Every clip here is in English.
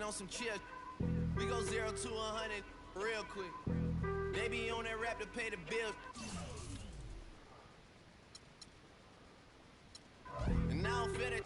on some chill. We go 0 to 100 real quick. They be on that rap to pay the bills. And I don't feel it.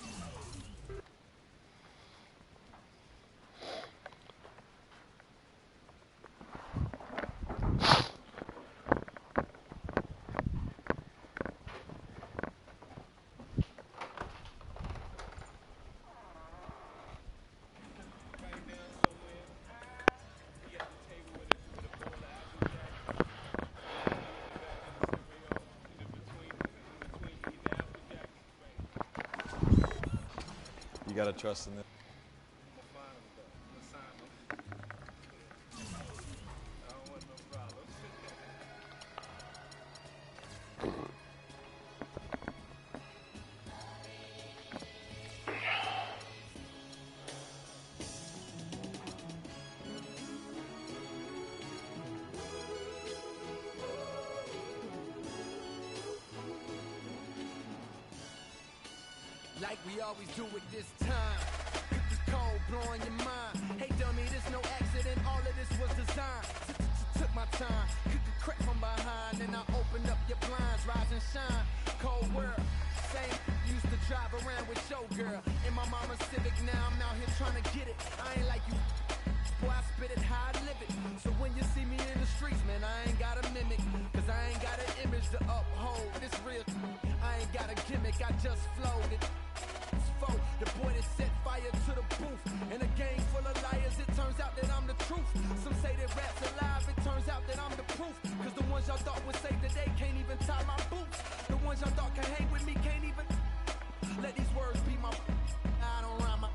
You gotta trust in it. Like we always do it this time. It's cold, blowing your mind. Hey dummy, this no accident, all of this was designed. Took my time, cook a crack from behind. Then I opened up your blinds, rise and shine. Cold world, same used to drive around with your girl. In my mama's Civic, now I'm out here trying to get it. I ain't like you, boy, I spit it how I live it. So when you see me in the streets, man, I ain't gotta mimic. Cause I ain't got an image to uphold. This real, I ain't got a gimmick, I just flowed it. The boy that set fire to the booth. In a gang full of liars, it turns out that I'm the truth. Some say that rap's alive, it turns out that I'm the proof. Cause the ones y'all thought would save the day can't even tie my boots. The ones y'all thought can hang with me can't even let these words be my I don't rhyme my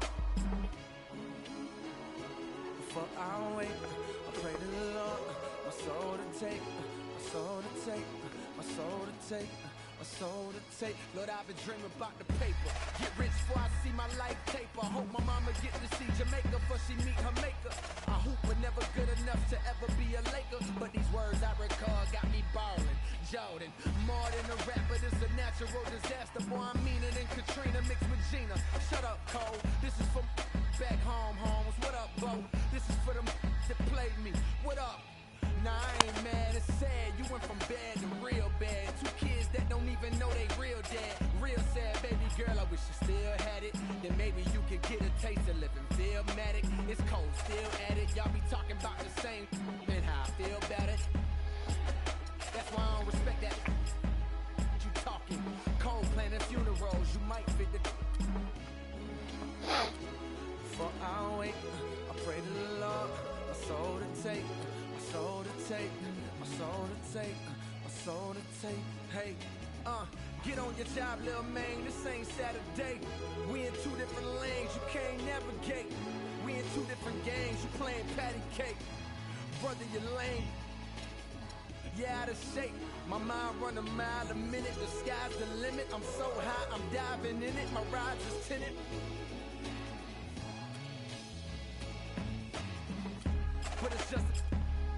for I'll wait. I pray to the Lord, my soul to take, my soul to take, my soul to take. My soul to take. Lord, I've been dreaming about the paper. Get rich before I see my life taper. Hope my mama get to see Jamaica before she meet her maker. I hoop but never good enough to ever be a Laker. But these words I recall got me ballin'. Jordan, more than a rapper, this a natural disaster. Boy, I mean it in Katrina mixed with Gina. Shut up, Cole. This is for back home, homes. What up, Bo? This is for them that played me. What up? Nah, I ain't mad, it's sad. You went from bad to real bad. Two kids that don't even know they real dad. Real sad, baby girl, I wish you still had it. Then maybe you could get a taste of living Philmatic. It's cold, still at it. Y'all be talking about the same and how I feel about it. That's why I don't respect that. You talking cold planning funerals, you might fit the for I'll wait. I pray to the Lord, my soul to take. My soul to take, my soul to take, my soul to take. Hey, get on your job, little man. This ain't Saturday. We in two different lanes, you can't navigate. We in two different games, you playing patty cake. Brother, you're lame. Yeah, out of shape. My mind run a mile a minute. The sky's the limit. I'm so high, I'm diving in it. My ride's is tinted. But it's just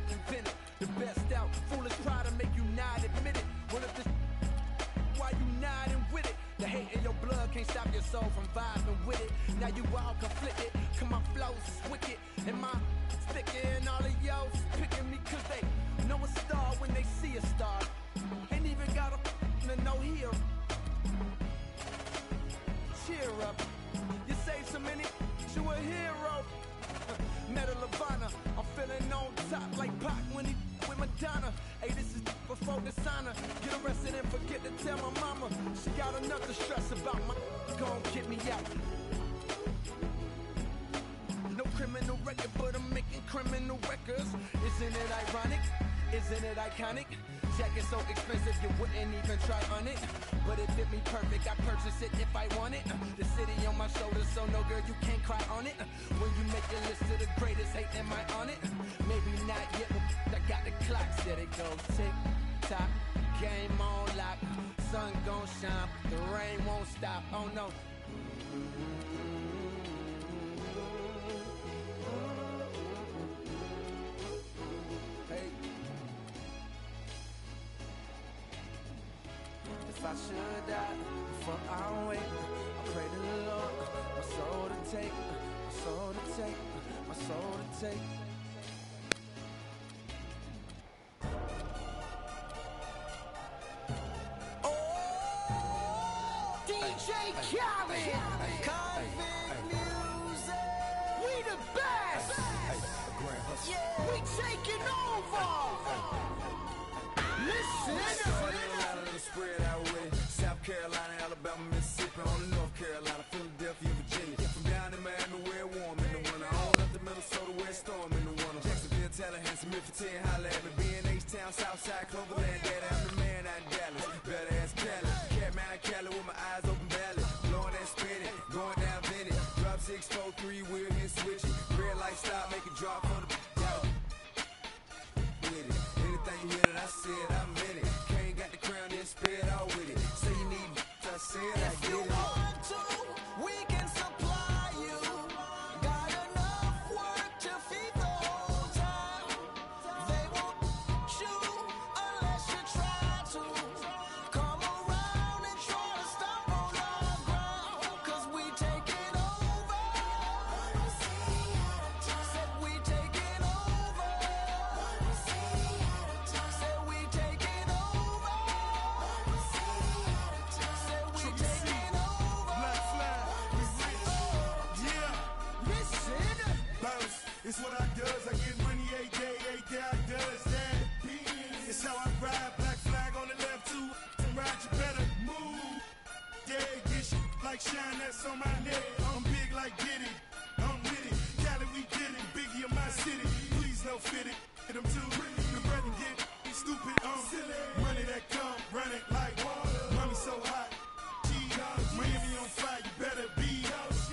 invented, the best out. Foolish pride to make you not admit it. What if this why you nodding with it? The hate in your blood can't stop your soul from vibing with it. Now you all conflicted, cause my flow's is wicked. And my sticker and all of y'all picking me cause they know a star when they see a star. Ain't even got a no hero. Cheer up, you saved so many, you a hero. Medal of Honor, I'm feeling on top like Pac when he with Madonna. Hey, this is before dishonor. Get arrested and forget to tell my mama. She got enough to stress about my gon' get me out. No criminal record, but I'm making criminal records. Isn't it ironic? Isn't it iconic? Jacket so expensive you wouldn't even try on it. But it fit me perfect, I purchase it if I want it. The city on my shoulders, so no girl, you can't cry on it. When you make your list of the greatest, hey, am I on it? Maybe not yet, but I got the clock set. It goes tick, tock, game on lock. Sun gon' shine, the rain won't stop, oh no. If I should die before I wake, I pray to the Lord, my soul to take, my soul to take, my soul to take. DJ Khaled, Convict Music, we the best. Yeah, we taking over. Listen, spread out with it. South Carolina, Alabama, Mississippi, on the North Carolina, Philadelphia, Virginia. From down in Miami, where it's warm in the winter, on up to Minnesota, where it's storm in the winter. Jacksonville, Tallahassee, Memphis, holla at me. B&H-Town, Southside, Cloverland, Daddy, I'm the man out in Dallas. Better ass Cali, Catman, Cali with my eyes open valley. Blowing that spinning, going down Bennett. Drop 6, 4, 3, wheel hit switching. Red light stop, make it drop for the with it. Anything you hear that I said, I meant it. Can't got the crown, then spread out with it. Say you need I said I get it. If you want to, we can supply you. Got enough work to feed the whole town. They won't shoot unless you try to. Come around and try to stop on our ground. Cause we taking over. Said we taking over. Said we taking over. Said we taking over. Black flag, we rich. Yeah, Listen. bounce. It's what I does. I get money every day I does that. It's how I ride. Black flag on the left too. To ride, you better move. Yeah, get shit like shine that's on my neck. I'm big like Diddy. I'm with it. Cali, we did it. Biggie of my city. Please don't fit it. Hit them too. The brother get stupid. Money that come, run it like water. Mommy so hot. Miami on fire, you better be.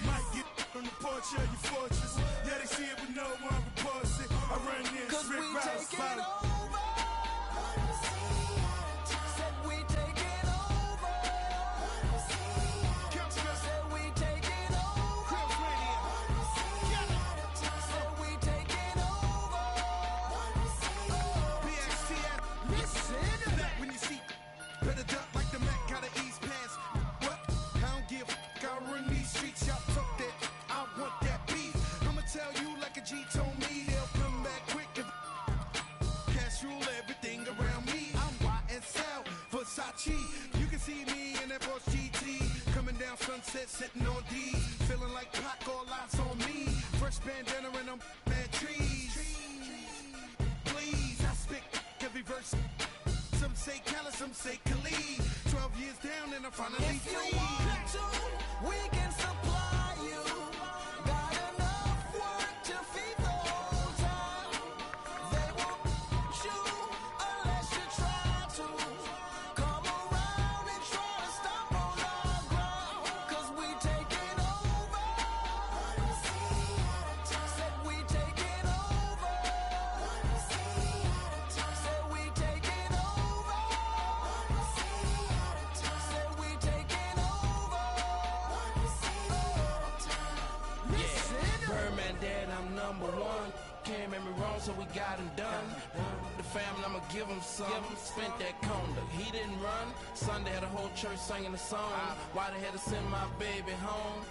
Might get on the porch of your fortress. Yeah, they see it, but no one reports it. I run this, Cause we Rick Rouse, taking follow. over. Said we taking over. Said we taking over. Said we taking over. Listen. When you see, better duck like the Mac, got an East Pass. What? I don't give a f***, I run these streets, y'all talk that. I want that beef. I'ma tell you like a G told me, they'll come back quick if cash rule everything around me. I'm YSL, Versace. You can see me in that Porsche GT, coming down Sunset, sitting on D, feeling like Pac, all eyes on me. Fresh bandana and I'm mad trees. Please, I spit every verse. Some say Cali, some say Khalid. 12 years down and I'm finally If you free. want to, we can supply you. Got enough work to feed the whole town. They won't shoot unless you try to. Come around and try to stop on our ground. Cause we taking over. Said we taking over. Said we taking over. Said we taking over. Listen. Birdman dead, I'm number one. Can't make me wrong, so we got him done. The family, I'ma give him some. Spent that conda, he didn't run. Sunday had a whole church singing the song. Why they had to send my baby home?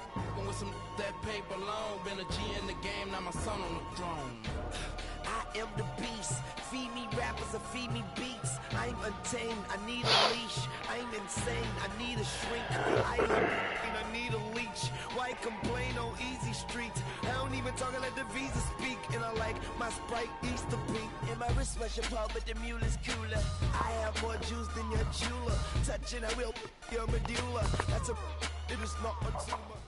With some that paper long. Been a G in the game, now my son on the throne. I am the beast. Feed me rappers or feed me beats. I'm untamed, I need a leash. I'm insane, I need a shrink. I need a leech. Why complain on easy streets? I don't even talk, I let the visa speak. And I like my Sprite Easter pink. And my wrist was your paw, but the mule is cooler. I have more juice than your jeweler. Touching, I will your medulla. That's a, it is not a tumor.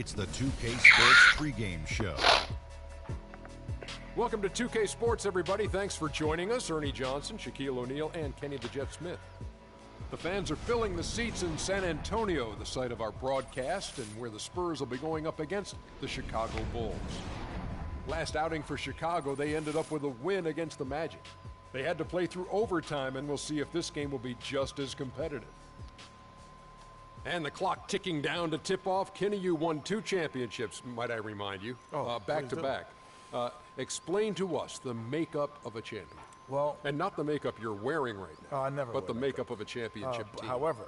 It's the 2K Sports pregame show. Welcome to 2K Sports, everybody. Thanks for joining us. Ernie Johnson, Shaquille O'Neal, and Kenny the Jet Smith. The fans are filling the seats in San Antonio, the site of our broadcast, and where the Spurs will be going up against the Chicago Bulls. Last outing for Chicago, they ended up with a win against the Magic. They had to play through overtime, and we'll see if this game will be just as competitive. And the clock ticking down to tip off. Kenny, you won 2 championships, might I remind you, back to back. Explain to us the makeup of a champion. Well, and not the makeup you're wearing right now, but the makeup of a championship team. However,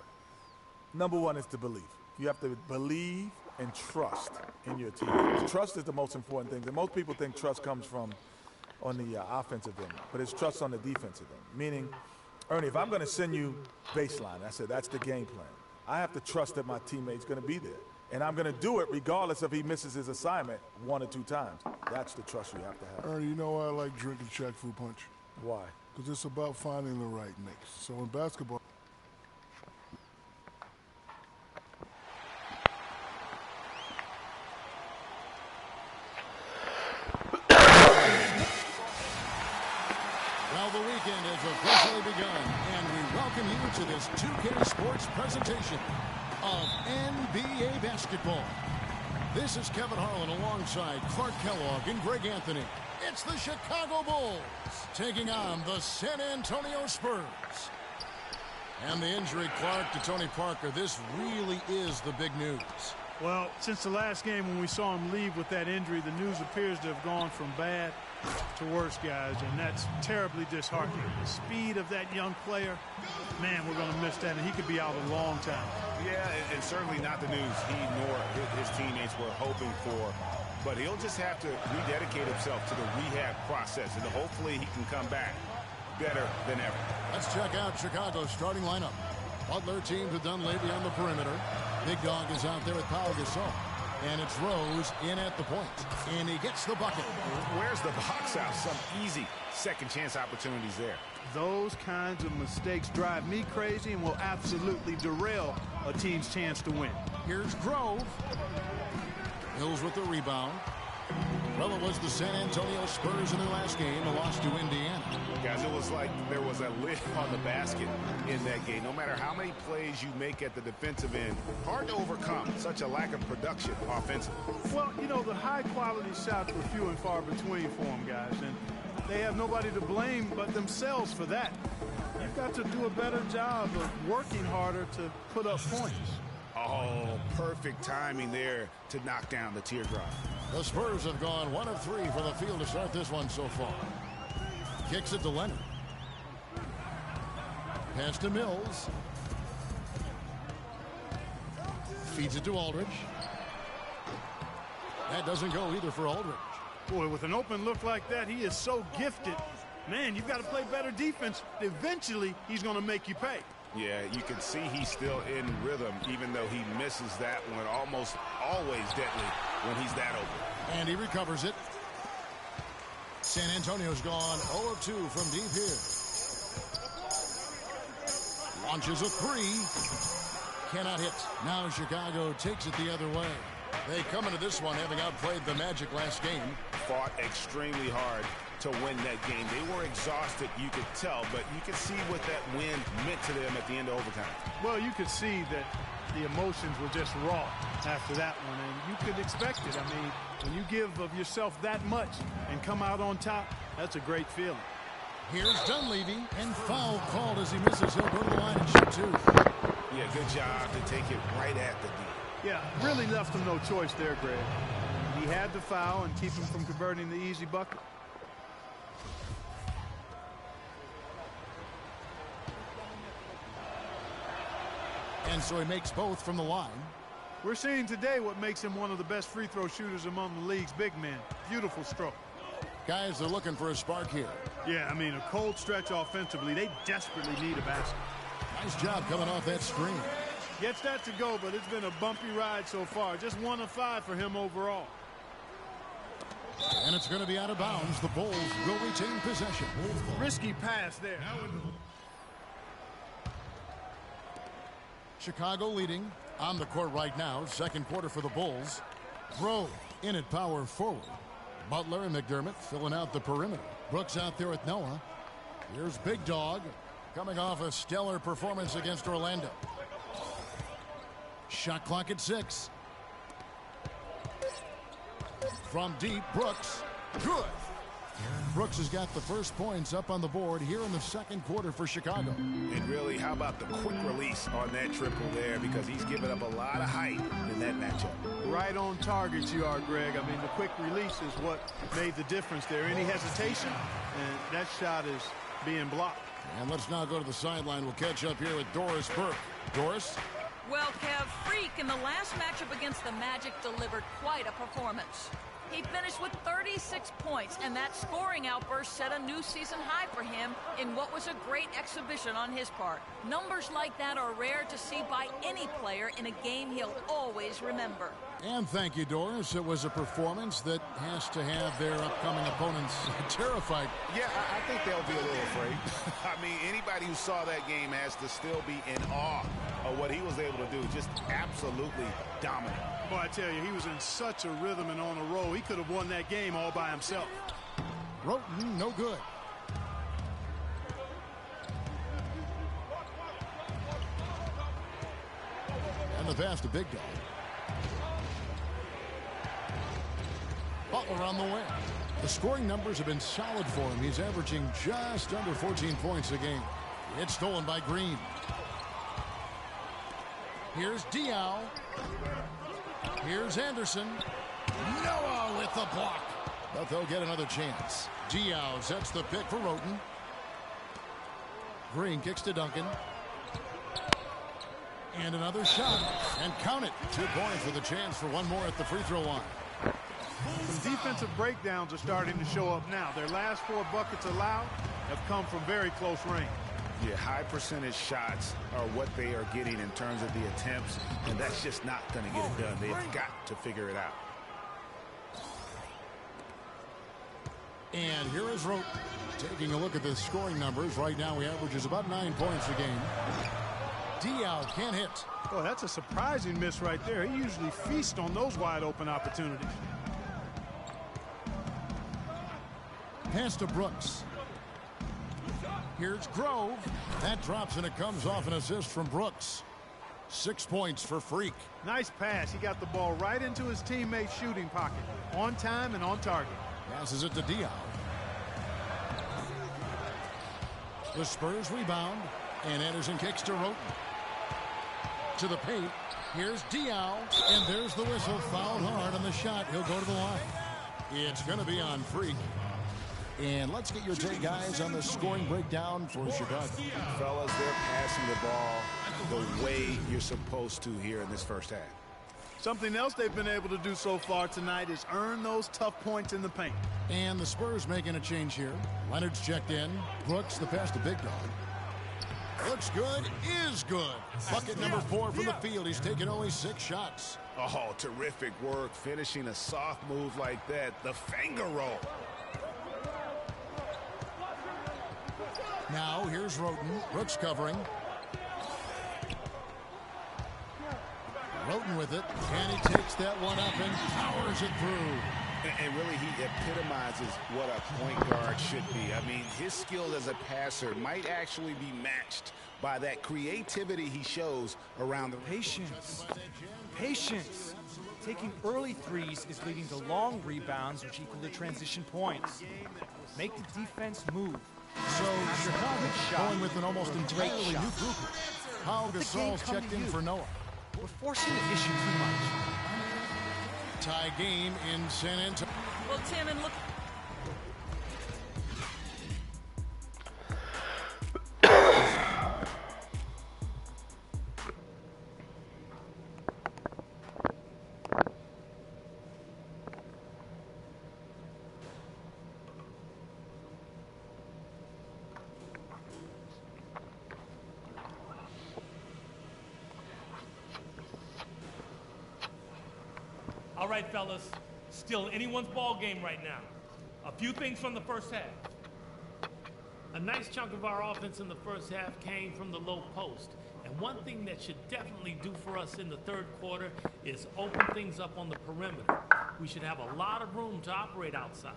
number one is to believe. You have to believe and trust in your team. Trust is the most important thing. And most people think trust comes from on the offensive end, but it's trust on the defensive end. Meaning, Ernie, if I'm going to send you baseline, I said that's the game plan. I have to trust that my teammate's going to be there. And I'm going to do it regardless if he misses his assignment 1 or 2 times. That's the trust you have to have. Ernie, you know why I like drinking Shaq Fu Punch? Why? Because it's about finding the right mix. So in basketball... Well, the weekend has officially begun, and we welcome you to this 2K Sports presentation of NBA basketball. This is Kevin Harlan alongside Clark Kellogg and Greg Anthony. It's the Chicago Bulls taking on the San Antonio Spurs. And the injury, Clark, to Tony Parker. This really is the big news. Well, since the last game when we saw him leave with that injury, the news appears to have gone from bad to worse, guys, and that's terribly disheartening. The speed of that young player, man, we're going to miss that, and he could be out a long time. Yeah, and certainly not the news he nor his teammates were hoping for. But he'll just have to rededicate himself to the rehab process, and hopefully he can come back better than ever. Let's check out Chicago's starting lineup. Butler teamed with Dunleavy on the perimeter. Big Dog is out there with Pau Gasol. And it's Rose in at the point. And he gets the bucket. Where's the box out? Some easy second chance opportunities there. Those kinds of mistakes drive me crazy and will absolutely derail a team's chance to win. Here's Grove. Hills with the rebound. Well, it was the San Antonio Spurs in their last game, a loss to Indiana. Guys, it was like there was a lid on the basket in that game. No matter how many plays you make at the defensive end, hard to overcome such a lack of production offensively. Well, you know, the high-quality shots were few and far between for them, guys, and they have nobody to blame but themselves for that. You've got to do a better job of working harder to put up points. Oh, perfect timing there to knock down the teardrop. The Spurs have gone 1 of 3 from the field to start this one so far. Kicks it to Leonard. Pass to Mills. Feeds it to Aldridge. That doesn't go either for Aldridge. Boy, with an open look like that, he is so gifted. Man, you've got to play better defense. Eventually, he's going to make you pay. Yeah, you can see he's still in rhythm, even though he misses that one. Almost always deadly when he's that open. And he recovers it. San Antonio's gone 0 of 2 from deep here. Launches a 3. Cannot hit. Now Chicago takes it the other way. They come into this one having outplayed the Magic last game. Fought extremely hard to win that game. They were exhausted, you could tell, but you could see what that win meant to them at the end of overtime. Well, you could see that the emotions were just raw after that one, and you could expect it. I mean, when you give of yourself that much and come out on top, that's a great feeling. Here's Dunleavy, and foul called as he misses. He'll go to the line and shoot 2. Yeah, good job to take it right at the D. Yeah, really left him no choice there, Greg. He had to foul and keep him from converting the easy bucket. And so he makes both from the line. We're seeing today what makes him one of the best free throw shooters among the league's big men. Beautiful stroke. Guys, they're looking for a spark here. Yeah, I mean, a cold stretch offensively. They desperately need a basket. Nice job coming off that screen. Gets that to go, but it's been a bumpy ride so far. Just 1 of 5 for him overall. And it's going to be out of bounds. The Bulls will retain possession. Risky pass there. Chicago leading on the court right now. Second quarter for the Bulls. Grove in at power forward. Butler and McDermott filling out the perimeter. Brooks out there with Noah. Here's Big Dog coming off a stellar performance against Orlando. Shot clock at 6. From deep, Brooks. Good. Brooks has got the first points up on the board here in the second quarter for Chicago. And really, how about the quick release on that triple there, because he's given up a lot of height in that matchup. Right on target you are, Greg. I mean, the quick release is what made the difference there. Any hesitation, and that shot is being blocked. And let's now go to the sideline. We'll catch up here with Doris Burke. Doris? Well, Kev, Freak in the last matchup against the Magic delivered quite a performance. He finished with 36 points, and that scoring outburst set a new season high for him in what was a great exhibition on his part. Numbers like that are rare to see by any player in a game he'll always remember. And thank you, Doris. It was a performance that has to have their upcoming opponents terrified. Yeah, I think they'll be a little afraid. I mean, anybody who saw that game has to still be in awe of what he was able to do. Just absolutely dominant. Boy, I tell you, he was in such a rhythm and on a roll. He could have won that game all by himself. Roten, no good. And the pass to Big Dog. Butler on the way. The scoring numbers have been solid for him. He's averaging just under 14 points a game. It's stolen by Green. Here's Diaw. Here's Anderson. Noah with the block. But they'll get another chance. Diaw sets the pick for Roten. Green kicks to Duncan. And another shot. And count it. 2 points with a chance for one more at the free throw line. Some defensive breakdowns are starting to show up now. Their last 4 buckets allowed have come from very close range. Yeah, high percentage shots are what they are getting in terms of the attempts, and that's just not going to get it done. They've got to figure it out. And here is Roten. Taking a look at the scoring numbers. Right now he averages about 9 points a game. Diaw can't hit. Oh, that's a surprising miss right there. He usually feasts on those wide open opportunities. Pass to Brooks. Here's Grove. That drops and it comes off an assist from Brooks. 6 points for Freak. Nice pass. He got the ball right into his teammate's shooting pocket. On time and on target. Passes it to Diaw. The Spurs rebound. And Anderson kicks to Roten. To the paint. Here's Diaw. And there's the whistle. Fouled hard on the shot. He'll go to the line. It's going to be on Freak. And let's get your take, guys, on the scoring breakdown for Chicago. Fellas, they're passing the ball the way you're supposed to here in this first half. Something else they've been able to do so far tonight is earn those tough points in the paint. And the Spurs making a change here. Leonard's checked in. Brooks, the pass to Big Dog. Looks good, is good. Bucket number 4 from the field. He's taken only 6 shots. Oh, terrific work finishing a soft move like that. The finger roll. Now here's Roten. Brooks covering. Roten with it. And he takes that one up and powers it through. And really, he epitomizes what a point guard should be. I mean, his skill as a passer might actually be matched by that creativity he shows around the patience. Patience. Taking early threes is leading to long rebounds, which equal to transition points. Make the defense move. So Chicago going with an almost entirely new group. Pau Gasol's checked in for Noah. We're forcing the issue too much. Tie game in San Antonio. Well, Tim, and look. All right, fellas, still anyone's ball game right now. A few things from the first half. A nice chunk of our offense in the first half came from the low post. And one thing that should definitely do for us in the third quarter is open things up on the perimeter. We should have a lot of room to operate outside.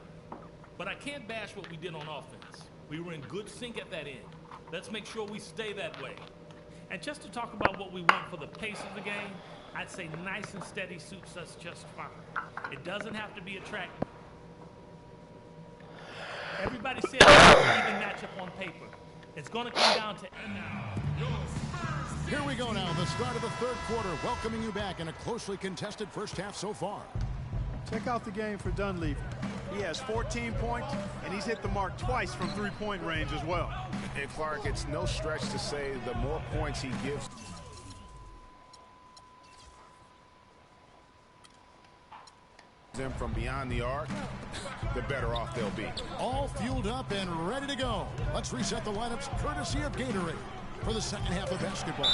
But I can't bash what we did on offense. We were in good sync at that end. Let's make sure we stay that way. And just to talk about what we want for the pace of the game, I'd say nice and steady suits us just fine. It doesn't have to be a track. Everybody said it's an even matchup on paper. It's going to come down to Here we go now, the start of the third quarter, welcoming you back in a closely contested first half so far. Check out the game for Dunleavy. He has 14 points, and he's hit the mark twice from three-point range as well. And Clark, it's no stretch to say the more points he gives them from beyond the arc, the better off they'll be. All fueled up and ready to go. Let's reset the lineups courtesy of Gatorade for the second half of basketball.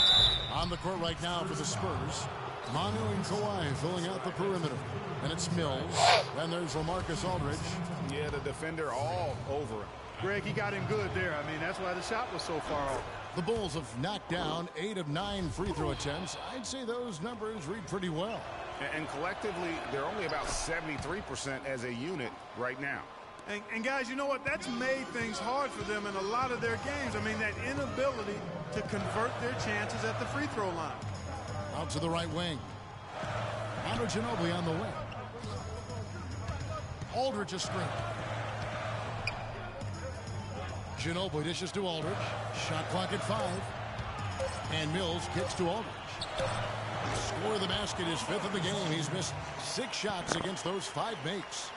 On the court right now for the Spurs, Manu and Kawhi filling out the perimeter. And it's Mills. And there's LaMarcus Aldridge. Yeah, the defender all over him. Greg, he got him good there. I mean, that's why the shot was so far off. The Bulls have knocked down 8 of 9 free throw attempts. I'd say those numbers read pretty well. And collectively, they're only about 73% as a unit right now. And guys, you know what? That's made things hard for them in a lot of their games. I mean, that inability to convert their chances at the free throw line. Out to the right wing. Manu Ginobili on the wing. Aldridge a screen. Ginobili dishes to Aldridge. Shot clock at 5. And Mills kicks to Aldridge. Score of the basket is 5th of the game. He's missed 6 shots against those 5 makes.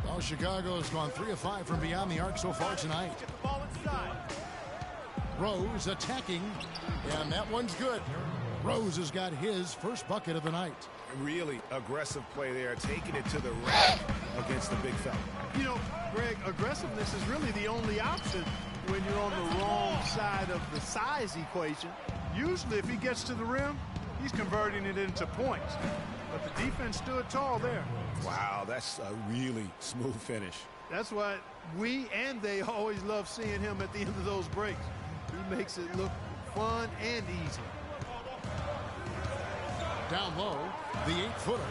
Well, Chicago has gone 3 of 5 from beyond the arc so far tonight. Rose attacking, and that one's good. Rose has got his first bucket of the night. Really aggressive play there, taking it to the rack against the big fella. You know, Greg, aggressiveness is really the only option when you're on the wrong side of the size equation. Usually, if he gets to the rim, he's converting it into points. But the defense stood tall there. Wow, that's a really smooth finish. That's why we and they always love seeing him at the end of those breaks. He makes it look fun and easy. Down low, the 8-footer.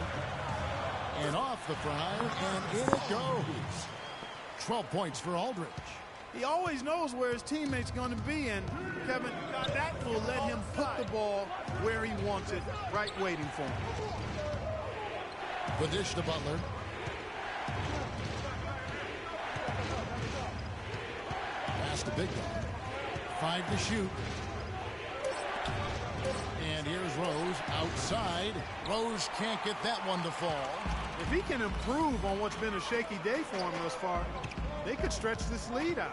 And off the front, and in it goes. 12 points for Aldridge. He always knows where his teammate's going to be, and Kevin, that will let him put the ball where he wants it, right waiting for him. The dish to Butler. Pass to Big Dog. 5 to shoot. And here's Rose outside. Rose can't get that one to fall. If he can improve on what's been a shaky day for him thus far, they could stretch this lead out.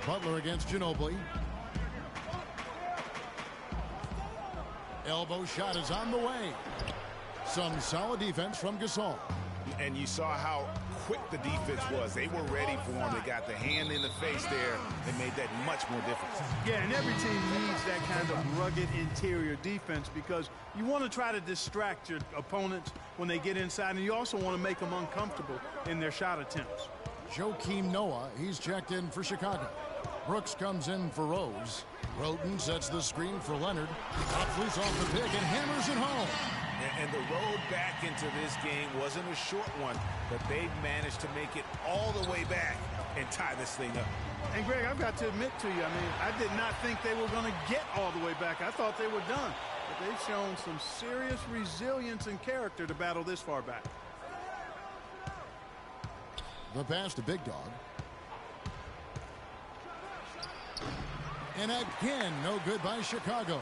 Butler against Ginobili. Elbow shot is on the way. Some solid defense from Gasol. And you saw how quick the defense was. They were ready for him. They got the hand in the face there. They made that much more difference. Yeah, and every team needs that kind of rugged interior defense because you want to try to distract your opponents when they get inside, and you also want to make them uncomfortable in their shot attempts. Joakim Noah, he's checked in for Chicago. Brooks comes in for Rose. Roden sets the screen for Leonard. Pops loose off the pick and hammers it home. And the road back into this game wasn't a short one, but they managed to make it all the way back and tie this thing up. And Greg, I've got to admit to you, I mean, I did not think they were going to get all the way back. I thought they were done. But they've shown some serious resilience and character to battle this far back. The pass to Big Dog. And again, no good by Chicago.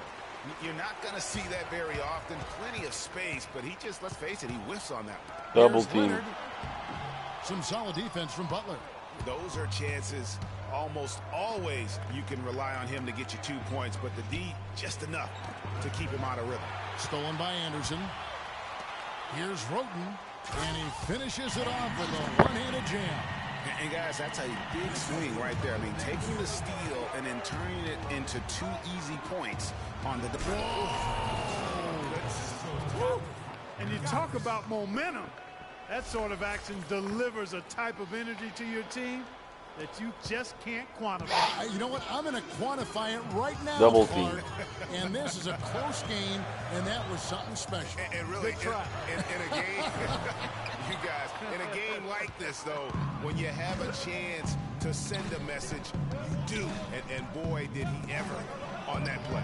You're not going to see that very often. Plenty of space, but he just, let's face it, he whiffs on that one. Double team. Leonard. Some solid defense from Butler. Those are chances. Almost always you can rely on him to get you 2 points, but the D, just enough to keep him out of rhythm. Stolen by Anderson. Here's Roten, and he finishes it off with a one-handed jam. And guys, that's a big swing right there. I mean, taking the steal and then turning it into 2 easy points on the And you talk about momentum. That sort of action delivers a type of energy to your team that you just can't quantify. You know what? I'm going to quantify it right now. Double team. And this is a close game, and that was something special. And really, in a game, you guys, in a game like this, though, when you have a chance to send a message, you do. And boy, did he ever on that play.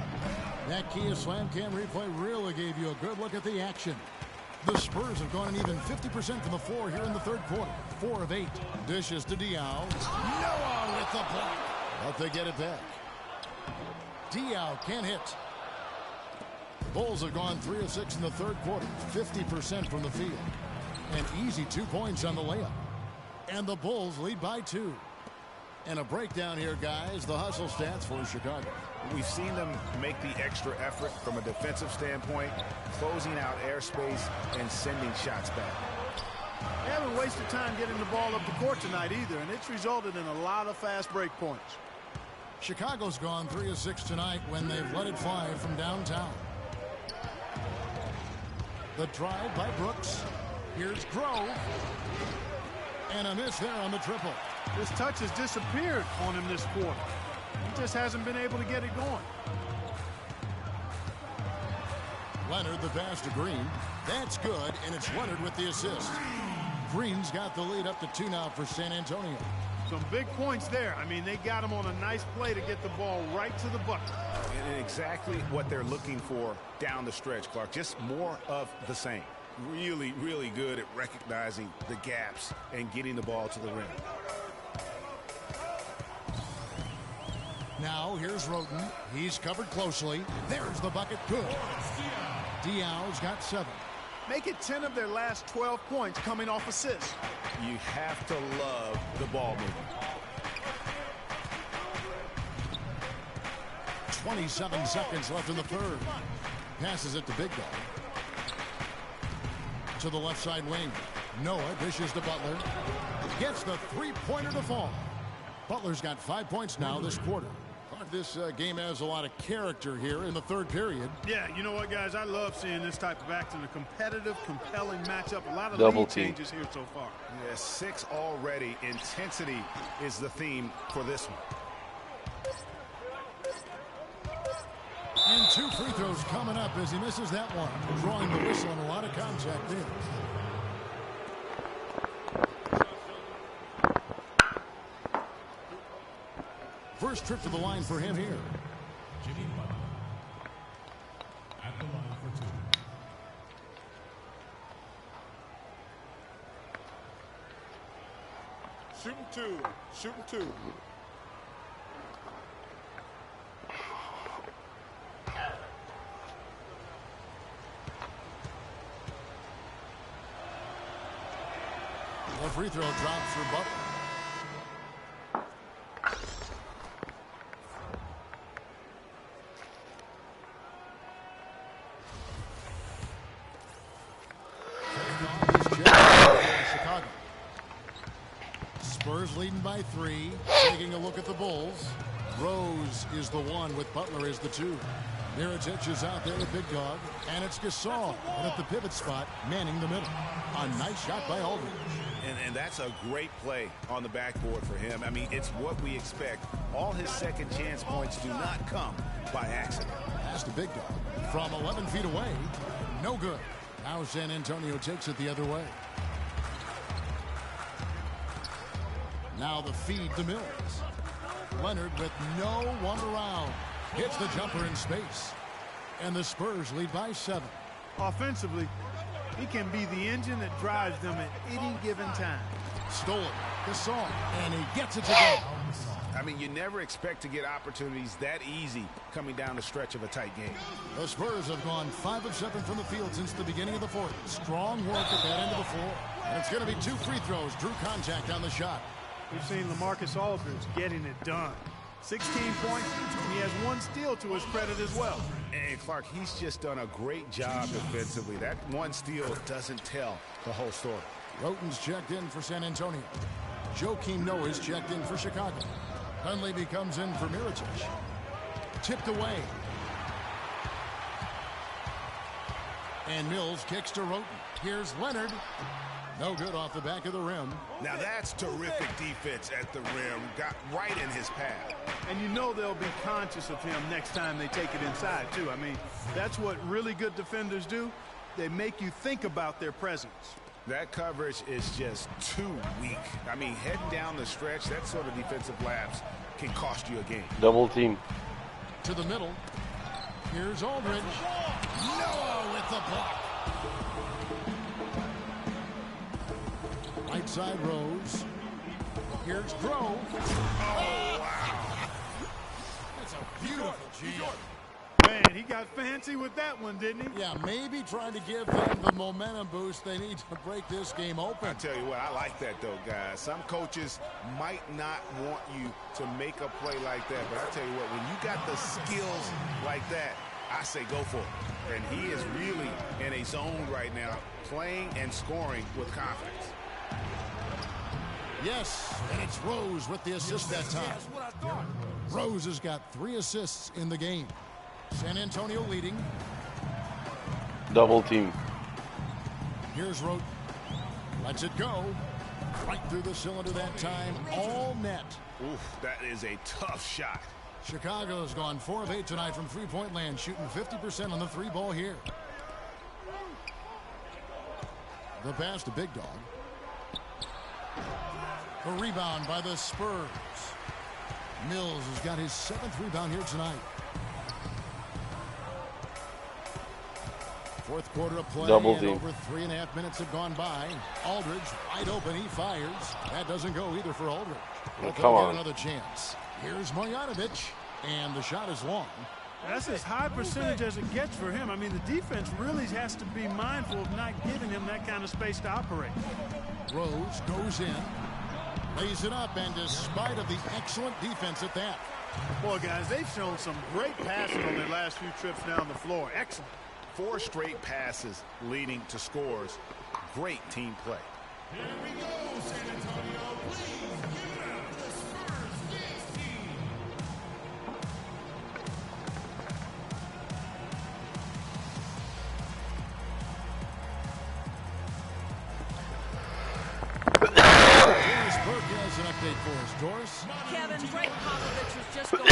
That Kia Slam Cam replay really gave you a good look at the action. The Spurs have gone an even 50% from the floor here in the third quarter. 4 of 8. Dishes to Diaw. Noah with the block. But they get it back. Diaw can't hit. The Bulls have gone 3 of 6 in the third quarter. 50% from the field. An easy 2 points on the layup. And the Bulls lead by 2. And a breakdown here, guys. The hustle stats for Chicago. We've seen them make the extra effort from a defensive standpoint, closing out airspace and sending shots back. They haven't wasted time getting the ball up the court tonight either, and it's resulted in a lot of fast break points. Chicago's gone 3 of 6 tonight when they've let it fly from downtown. The drive by Brooks. Here's Grove. And a miss there on the triple. His touch has disappeared on him this quarter. He just hasn't been able to get it going. Leonard the pass to Green. That's good, and it's Leonard with the assist. Green's got the lead up to 2 now for San Antonio. Some big points there. I mean, they got him on a nice play to get the ball right to the bucket. And exactly what they're looking for down the stretch, Clark. Just more of the same. Really, really good at recognizing the gaps and getting the ball to the rim. Now here's Roten. He's covered closely. There's the bucket. Good. Diaw's got 7. Make it 10 of their last 12 points coming off assists. You have to love the ball movement. 27 seconds left in the third. Passes it to Big Dog. To the left side wing. Noah dishes to Butler. Gets the 3-pointer to fall. Butler's got 5 points now this quarter. This game has a lot of character here in the third period. Yeah, you know what, guys? I love seeing this type of action. A competitive, compelling matchup. A lot of Double lead team. changes here so far. Yeah, 6 already. Intensity is the theme for this one. And 2 free throws coming up as he misses that one. Drawing the whistle and a lot of contact there. First trip to the line for him here. Jimmy Butler at the line for 2. Shooting 2. Shooting 2. The free throw drops for Butler. Chicago. Spurs leading by 3. Taking a look at the Bulls. Rose is the 1 with Butler as the 2. Mirotic is out there with Big Dog. And it's Gasol. And at the pivot spot, manning the middle. A nice shot by Aldridge. And that's a great play on the backboard for him. I mean, it's what we expect. All his second chance points do not come by accident. Pass to Big Dog. From 11 feet away. No good. Now San Antonio takes it the other way. Now the feed to Mills. Leonard with no one around. Hits the jumper in space. And the Spurs lead by 7. Offensively, he can be the engine that drives them at any given time. Stolen. Gasol. And he gets it to go. I mean, you never expect to get opportunities that easy coming down the stretch of a tight game. The Spurs have gone 5 of 7 from the field since the beginning of the fourth. Strong work at that end of the floor. And it's going to be 2 free throws. Drew contact on the shot. We've seen LaMarcus Aldridge getting it done. 16 points, and he has 1 steal to his credit as well. And Clark, he's just done a great job defensively. That 1 steal doesn't tell the whole story. Roten's checked in for San Antonio. Joakim Noah's checked in for Chicago. Hunley comes in for Mirotic. Tipped away. And Mills kicks to Roten. Here's Leonard. No good off the back of the rim. Now that's terrific defense at the rim. Got right in his path. And you know they'll be conscious of him next time they take it inside, too. I mean, that's what really good defenders do. They make you think about their presence. That coverage is just too weak. I mean, heading down the stretch, that sort of defensive lapse can cost you a game. Double team. To the middle. Here's Aldridge. Noah with the block. Right side Rose. Here's Grove. Oh, wow. That's a beautiful jam. Man, he got fancy with that one, didn't he? Yeah, maybe trying to give them the momentum boost they need to break this game open. I tell you what, I like that, though, guys. Some coaches might not want you to make a play like that, but I tell you what, when you got the skills like that, I say go for it. And he is really in a zone right now, playing and scoring with confidence. Yes, and it's Rose with the assist that time. Rose has got 3 assists in the game. San Antonio leading. Double team. Here's Rote. Lets it go. Right through the cylinder that time. All net. Oof, that is a tough shot. Chicago's gone 4 of 8 tonight from three-point land, shooting 50% on the 3-ball here. The pass to Big Dog. The rebound by the Spurs. Mills has got his 7th rebound here tonight. Fourth quarter of play. Double and team. Over 3.5 minutes have gone by. Aldridge wide open. He fires. That doesn't go either for Aldridge. But Come they'll on. get another chance. Here's Marjanovic. And the shot is long. That's as high percentage as it gets for him. I mean, the defense really has to be mindful of not giving him that kind of space to operate. Rose goes in. Lays it up, and despite of the excellent defense at that. Boy, guys, they've shown some great passing on their last few trips down the floor. Excellent. 4 straight passes leading to scores. Great team play. Here we go, San Antonio. Please give it up for the Spurs dance team. Doris Burke has an update for us. Doris? Kevin, Greg Popovich was just going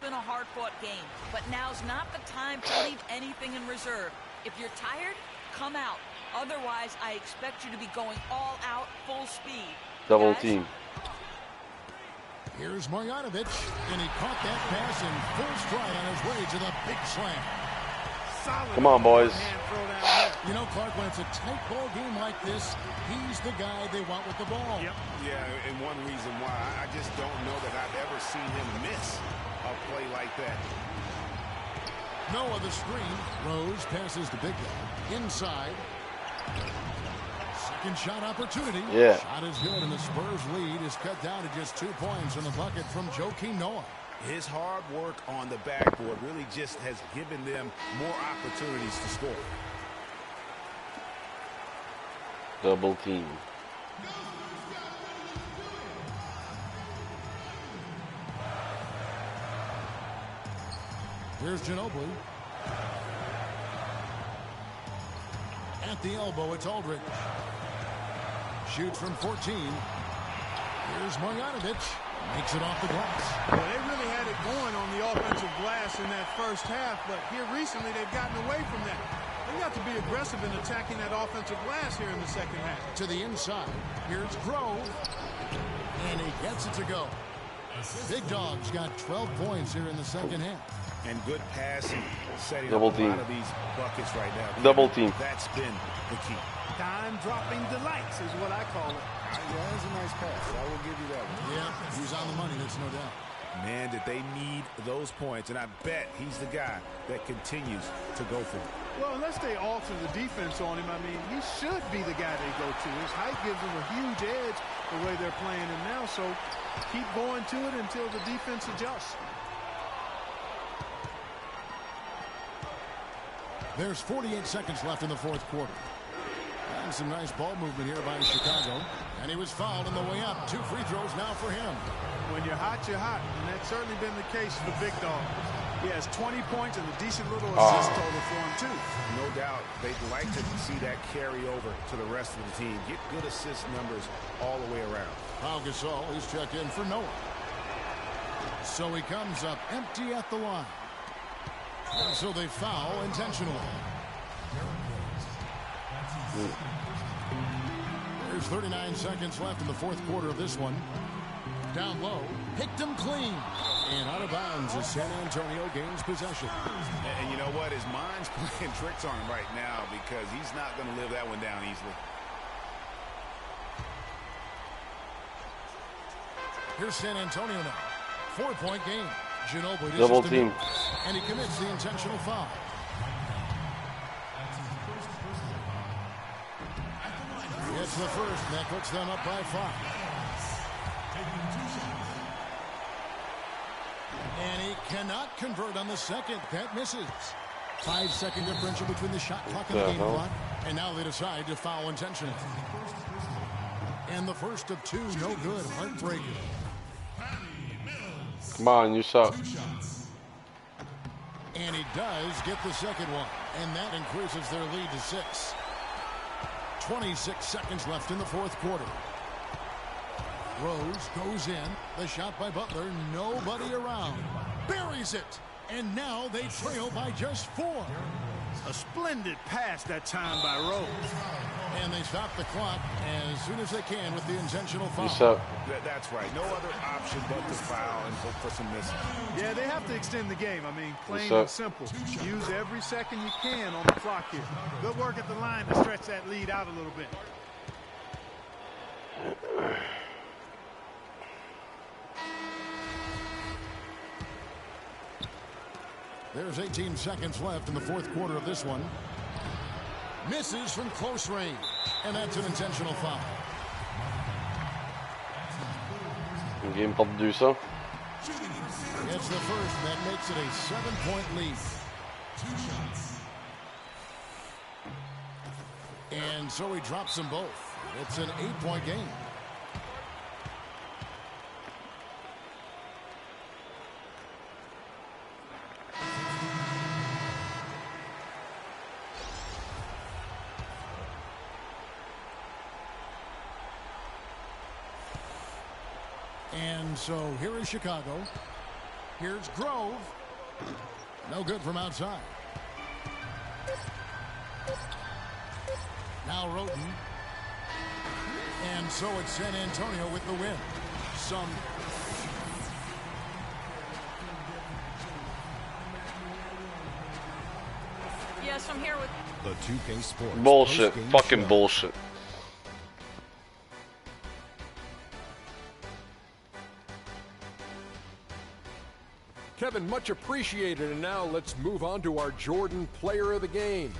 been a hard-fought game, but now's not the time to leave anything in reserve. If you're tired, come out. Otherwise, I expect you to be going all out, full speed. Double Guys? team. Here's Marjanovic, and he caught that pass in full stride on his way to the big slam. Solid. Come on, boys. You know, Clark, when it's a tight ball game like this, he's the guy they want with the ball. Yep. Yeah, and one reason why I just don't know that I've ever seen him miss a play like that. Noah the screen. Rose passes to Big Dog. Inside. Second shot opportunity. Yeah. Shot is good, and the Spurs lead is cut down to just 2 points on the bucket from Joakim Noah. His hard work on the backboard really just has given them more opportunities to score. Double team. Here's Ginobili. At the elbow, it's Aldridge. Shoots from 14. Here's Marjanovic. Makes it off the glass. Well, they really had it going on the offensive glass in that first half, but here recently they've gotten away from that. They got to be aggressive in attacking that offensive glass here in the second half. To the inside. Here's Grove. And he gets it to go. Big Dog's got 12 points here in the second half. And good passing, setting Double up a team. lot of these buckets right now. Double team. That's been the key. Dime-dropping delights is what I call it. Yeah, that's a nice pass. I will give you that one. Yeah, he's on the money, there's no doubt. Man, did they need those points, and I bet he's the guy that continues to go for it. Well, unless they alter the defense on him, I mean, he should be the guy they go to. His height gives him a huge edge the way they're playing him now, so keep going to it until the defense adjusts. There's 48 seconds left in the fourth quarter. And some nice ball movement here by Chicago. And he was fouled on the way up. 2 free throws now for him. When you're hot, and that's certainly been the case for Big Dog. He has 20 points and a decent little assist total for him, too. No doubt they'd like to see that carry over to the rest of the team. Get good assist numbers all the way around. Pau Gasol is checked in for Noah. So he comes up empty at the line. So they foul intentionally. There's 39 seconds left in the fourth quarter of this one. Down low, picked him clean. And out of bounds as San Antonio gains possession. And you know what? His mind's playing tricks on him right now because he's not going to live that one down easily. Here's San Antonio now. 4-point game. Ginobili Double team. And he commits the intentional foul. It's the first, and that puts them up by 5. And he cannot convert on the second. That misses. 5-second differential between the shot clock and the game clock. And now they decide to foul intentionally. And the first of 2, no good. Heartbreaker. Come on, you suck. And he does get the second one. And that increases their lead to 6. 26 seconds left in the fourth quarter. Rose goes in. The shot by Butler. Nobody around. Buries it. And now they trail by just 4. A splendid pass that time by Rose. And they stop the clock as soon as they can with the intentional foul. You suck. That's right. No other option but to foul and hope for some misses. Yeah, they have to extend the game. I mean, plain and simple. Use every second you can on the clock here. Good work at the line to stretch that lead out a little bit. There's 18 seconds left in the fourth quarter of this one. Misses from close range. And that's an intentional foul. Game pas de 200. It's the first. That makes it a 7-point lead. And so he drops them both. It's an 8-point game. And so here is Chicago. Here's Grove. No good from outside. Now Roten. And so it's San Antonio with the win. Yes, I'm here with the 2K Sports. Bullshit. Fucking show. Bullshit. Kevin, much appreciated. And now let's move on to our Jordan Player of the Game.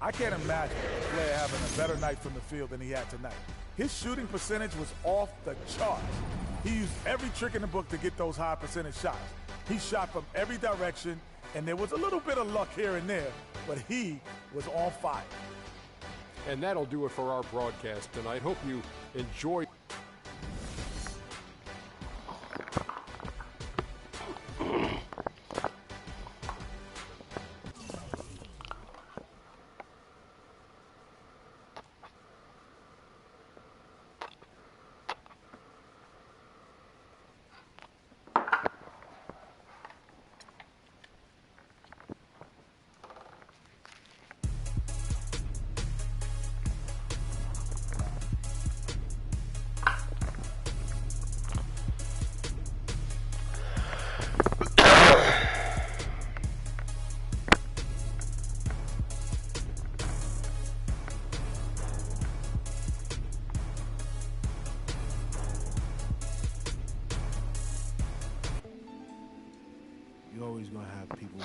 I can't imagine a player having a better night from the field than he had tonight. His shooting percentage was off the charts. He used every trick in the book to get those high percentage shots. He shot from every direction, and there was a little bit of luck here and there, but he was on fire. And that'll do it for our broadcast tonight. Hope you enjoyed. You're always going to have people.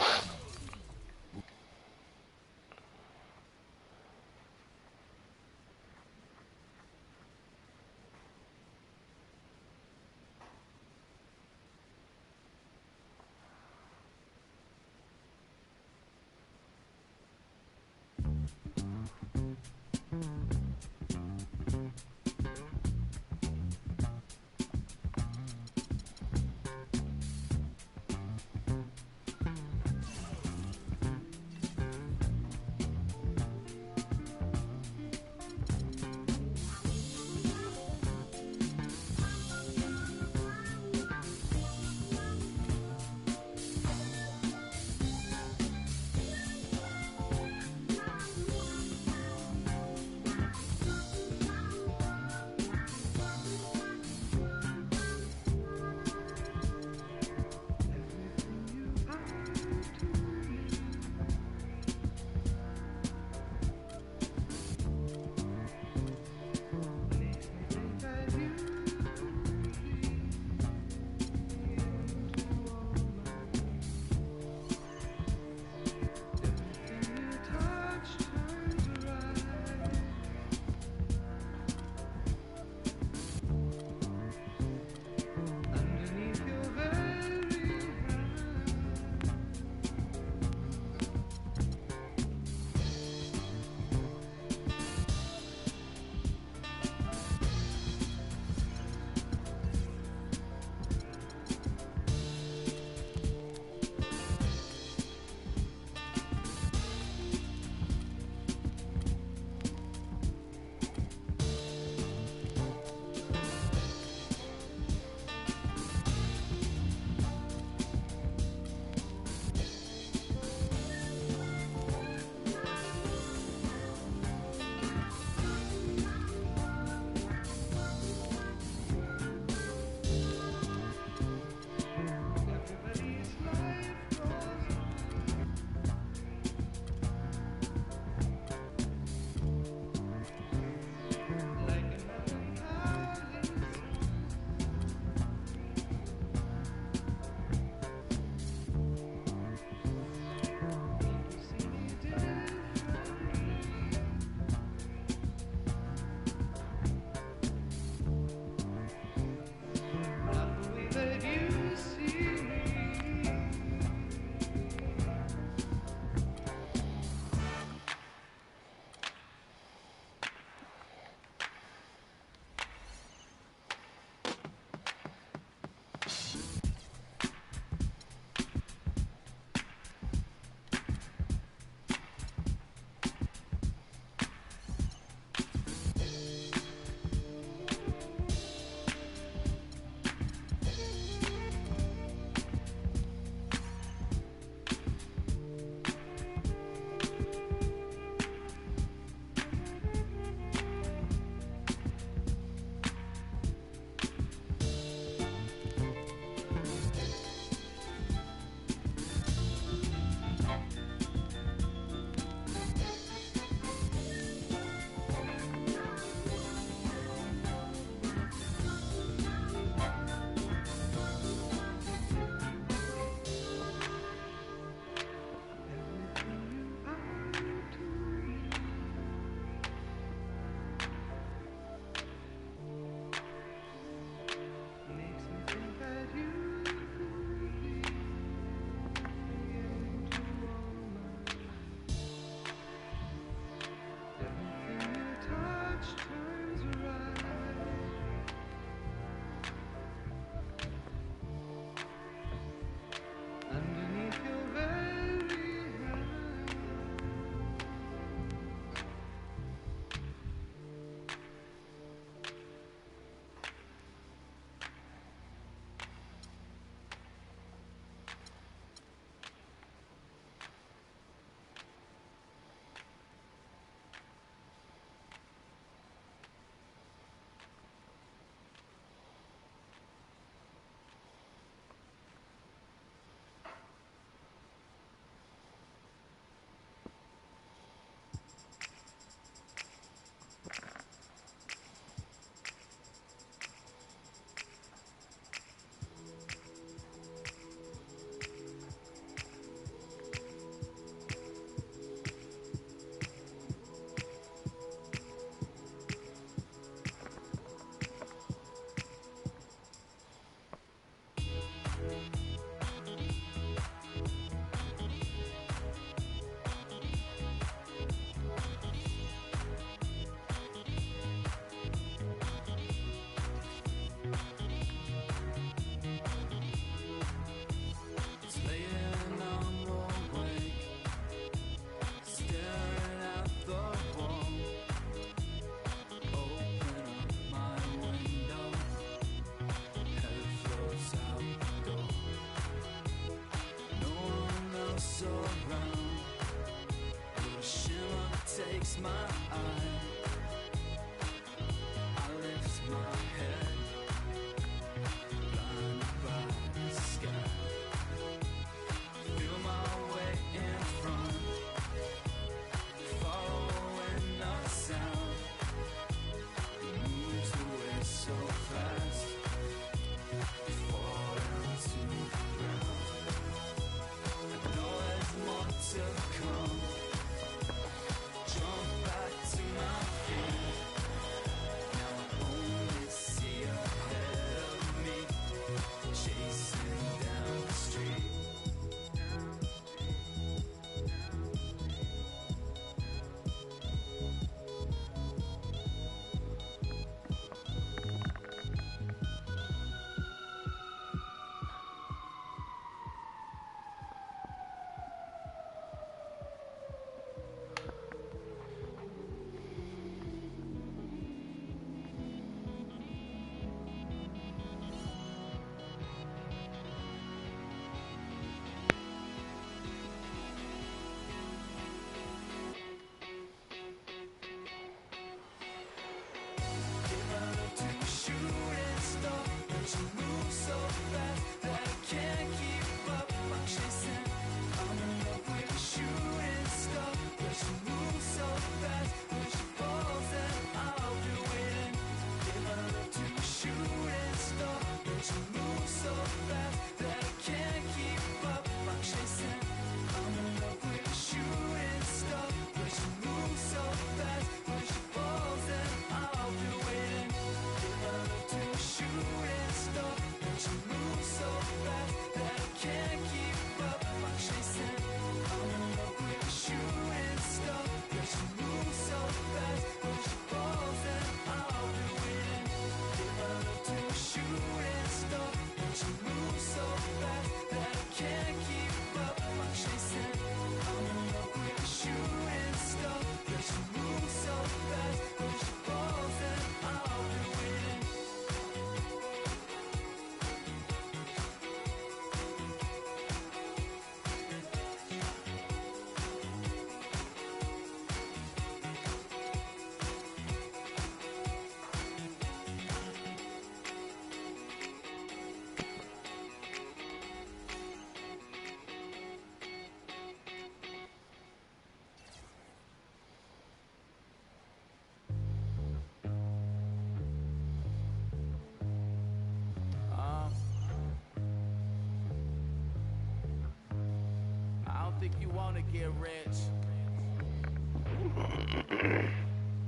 think you wanna get rich.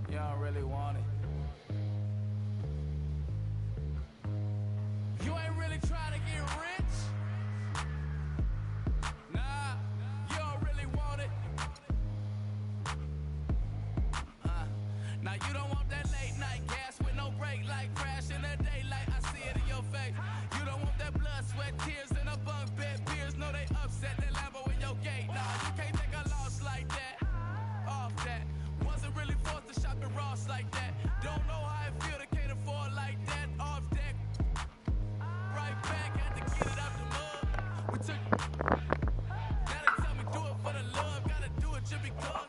You don't really want it. You ain't really trying to get rich. Nah, you don't really want it. Now you don't want that late night gas with no break, like crash in the daylight. I see it in your face. You don't want that blood, sweat, tears in a bunk bed. Peers know they upset that Lambo in your gate. Nah, you can't take a loss like that. Off that. Wasn't really forced to shop at Ross like that. Don't know how it feel to can't afford like that. Off deck. Right back, had to get it out the mud. We took. Now they tell me do it for the love. Gotta do it, you be good.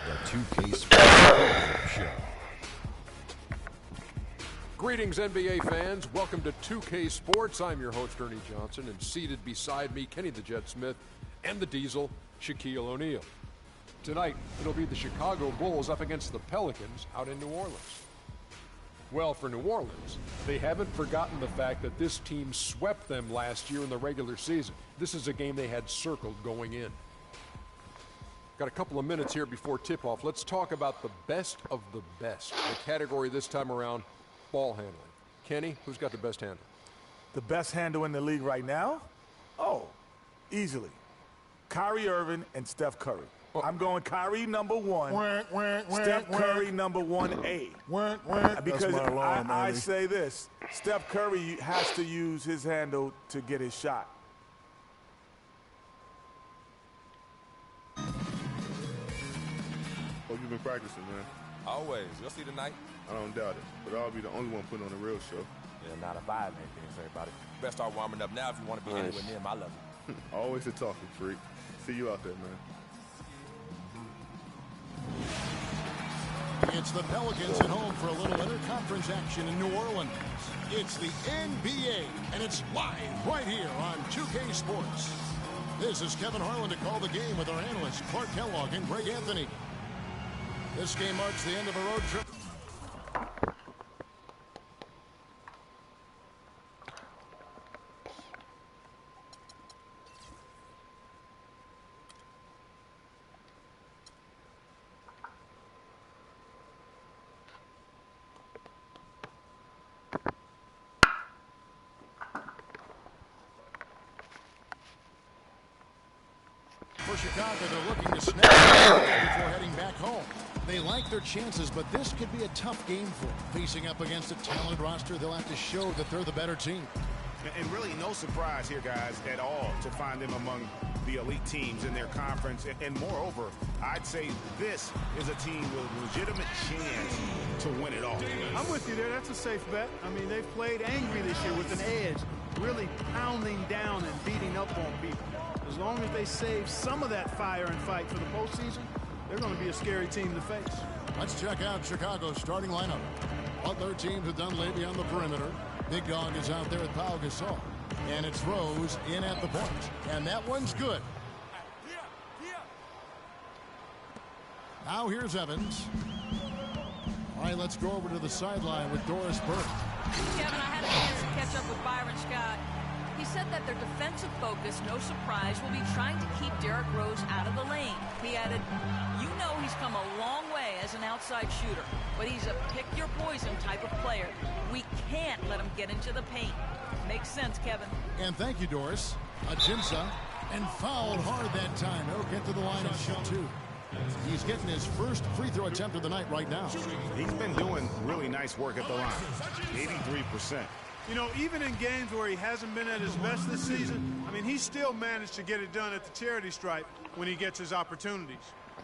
The 2K Sports Show. Greetings, NBA fans. Welcome to 2K Sports. I'm your host, Ernie Johnson, and seated beside me, Kenny the Jet Smith, and the Diesel, Shaquille O'Neal. Tonight, it'll be the Chicago Bulls up against the Pelicans out in New Orleans. Well, for New Orleans, they haven't forgotten the fact that this team swept them last year in the regular season. This is a game they had circled going in. Got a couple of minutes here before tip-off. Let's talk about the best of the best. The category this time around, ball handling. Kenny, who's got the best handle? The best handle in the league right now? Oh, easily. Kyrie Irving and Steph Curry. I'm going Kyrie number one, Steph Curry number 1A. Because my alarm, I Andy. say this, Steph Curry has to use his handle to get his shot. Oh, you've been practicing, man. Always. You'll see tonight. I don't doubt it. But I'll be the only one putting on a real show. Yeah, not a vibe, man. Thanks, everybody. Best start warming up now if you want to be anywhere near my level. Always a talking freak. See you out there, man. It's the Pelicans at home for a little interconference action in New Orleans. It's the NBA, and it's live right here on 2K Sports. This is Kevin Harlan to call the game with our analysts Clark Kellogg and Greg Anthony. This game marks the end of a road trip. for Chicago. They're looking to snap before heading back home. They like their chances, but this could be a tough game for them. Facing up against a talented roster, they'll have to show that they're the better team. And really no surprise here, guys, at all to find them among the elite teams in their conference. And moreover, I'd say this is a team with a legitimate chance to win it all. I'm with you there. That's a safe bet. I mean, they've played angry this year with an edge, really pounding down and beating up on people. As long as they save some of that fire and fight for the postseason, they're going to be a scary team to face. Let's check out Chicago's starting lineup. What their teams have done lately on the perimeter. Big Dog is out there with Pau Gasol. And it's Rose in at the point. And that one's good. Now here's Evans. All right, let's go over to the sideline with Doris Burke. Kevin, I had a chance to catch up with Byron Scott. He said that their defensive focus, no surprise, will be trying to keep Derrick Rose out of the lane. He added, you know he's come a long way as an outside shooter, but he's a pick-your-poison type of player. We can't let him get into the paint. Makes sense, Kevin. And thank you, Doris. Ajinça, and fouled hard that time. He'll get to the line and shoot two. He's getting his first free throw attempt of the night right now. He's been doing really nice work at the line. 83%. You know, even in games where he hasn't been at his best this season, I mean, he still managed to get it done at the charity stripe when he gets his opportunities.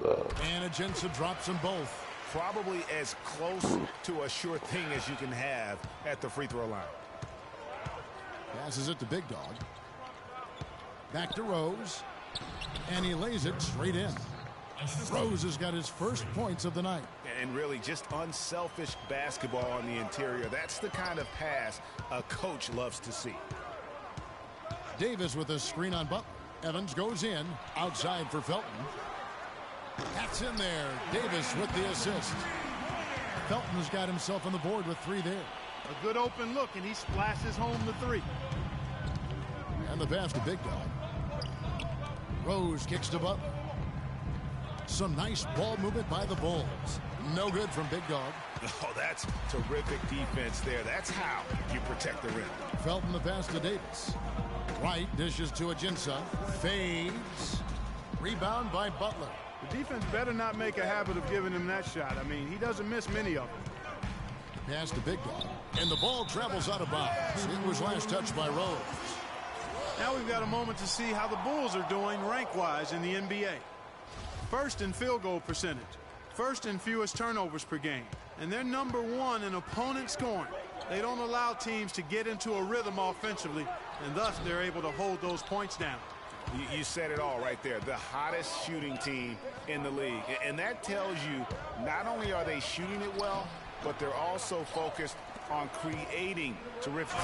And Ajinça drops them both. Probably as close to a sure thing as you can have at the free throw line. Passes it to Big Dog. Back to Rose. And he lays it straight in. Rose has got his first points of the night. And really just unselfish basketball on the interior. That's the kind of pass a coach loves to see. Davis with a screen on Butler. Evans goes in. Outside for Felton. That's in there. Davis with the assist. Felton's got himself on the board with three there. A good open look, and he splashes home the three. And the pass to Big Dog. Rose kicks to Butler. Some nice ball movement by the Bulls. No good from Big Dog. Oh, that's terrific defense there. That's how you protect the rim. Felton the pass to Davis. Wright dishes to Ajinça. Fades. Rebound by Butler. The defense better not make a habit of giving him that shot. I mean, he doesn't miss many of them. Pass to Big Dog. And the ball travels out of bounds. It was last touched by Rose. Now we've got a moment to see how the Bulls are doing rank-wise in the NBA. First in field goal percentage. First in fewest turnovers per game. And they're number one in opponent scoring. They don't allow teams to get into a rhythm offensively, and thus they're able to hold those points down. You said it all right there. The hottest shooting team in the league. And that tells you not only are they shooting it well, but they're also focused on creating terrific.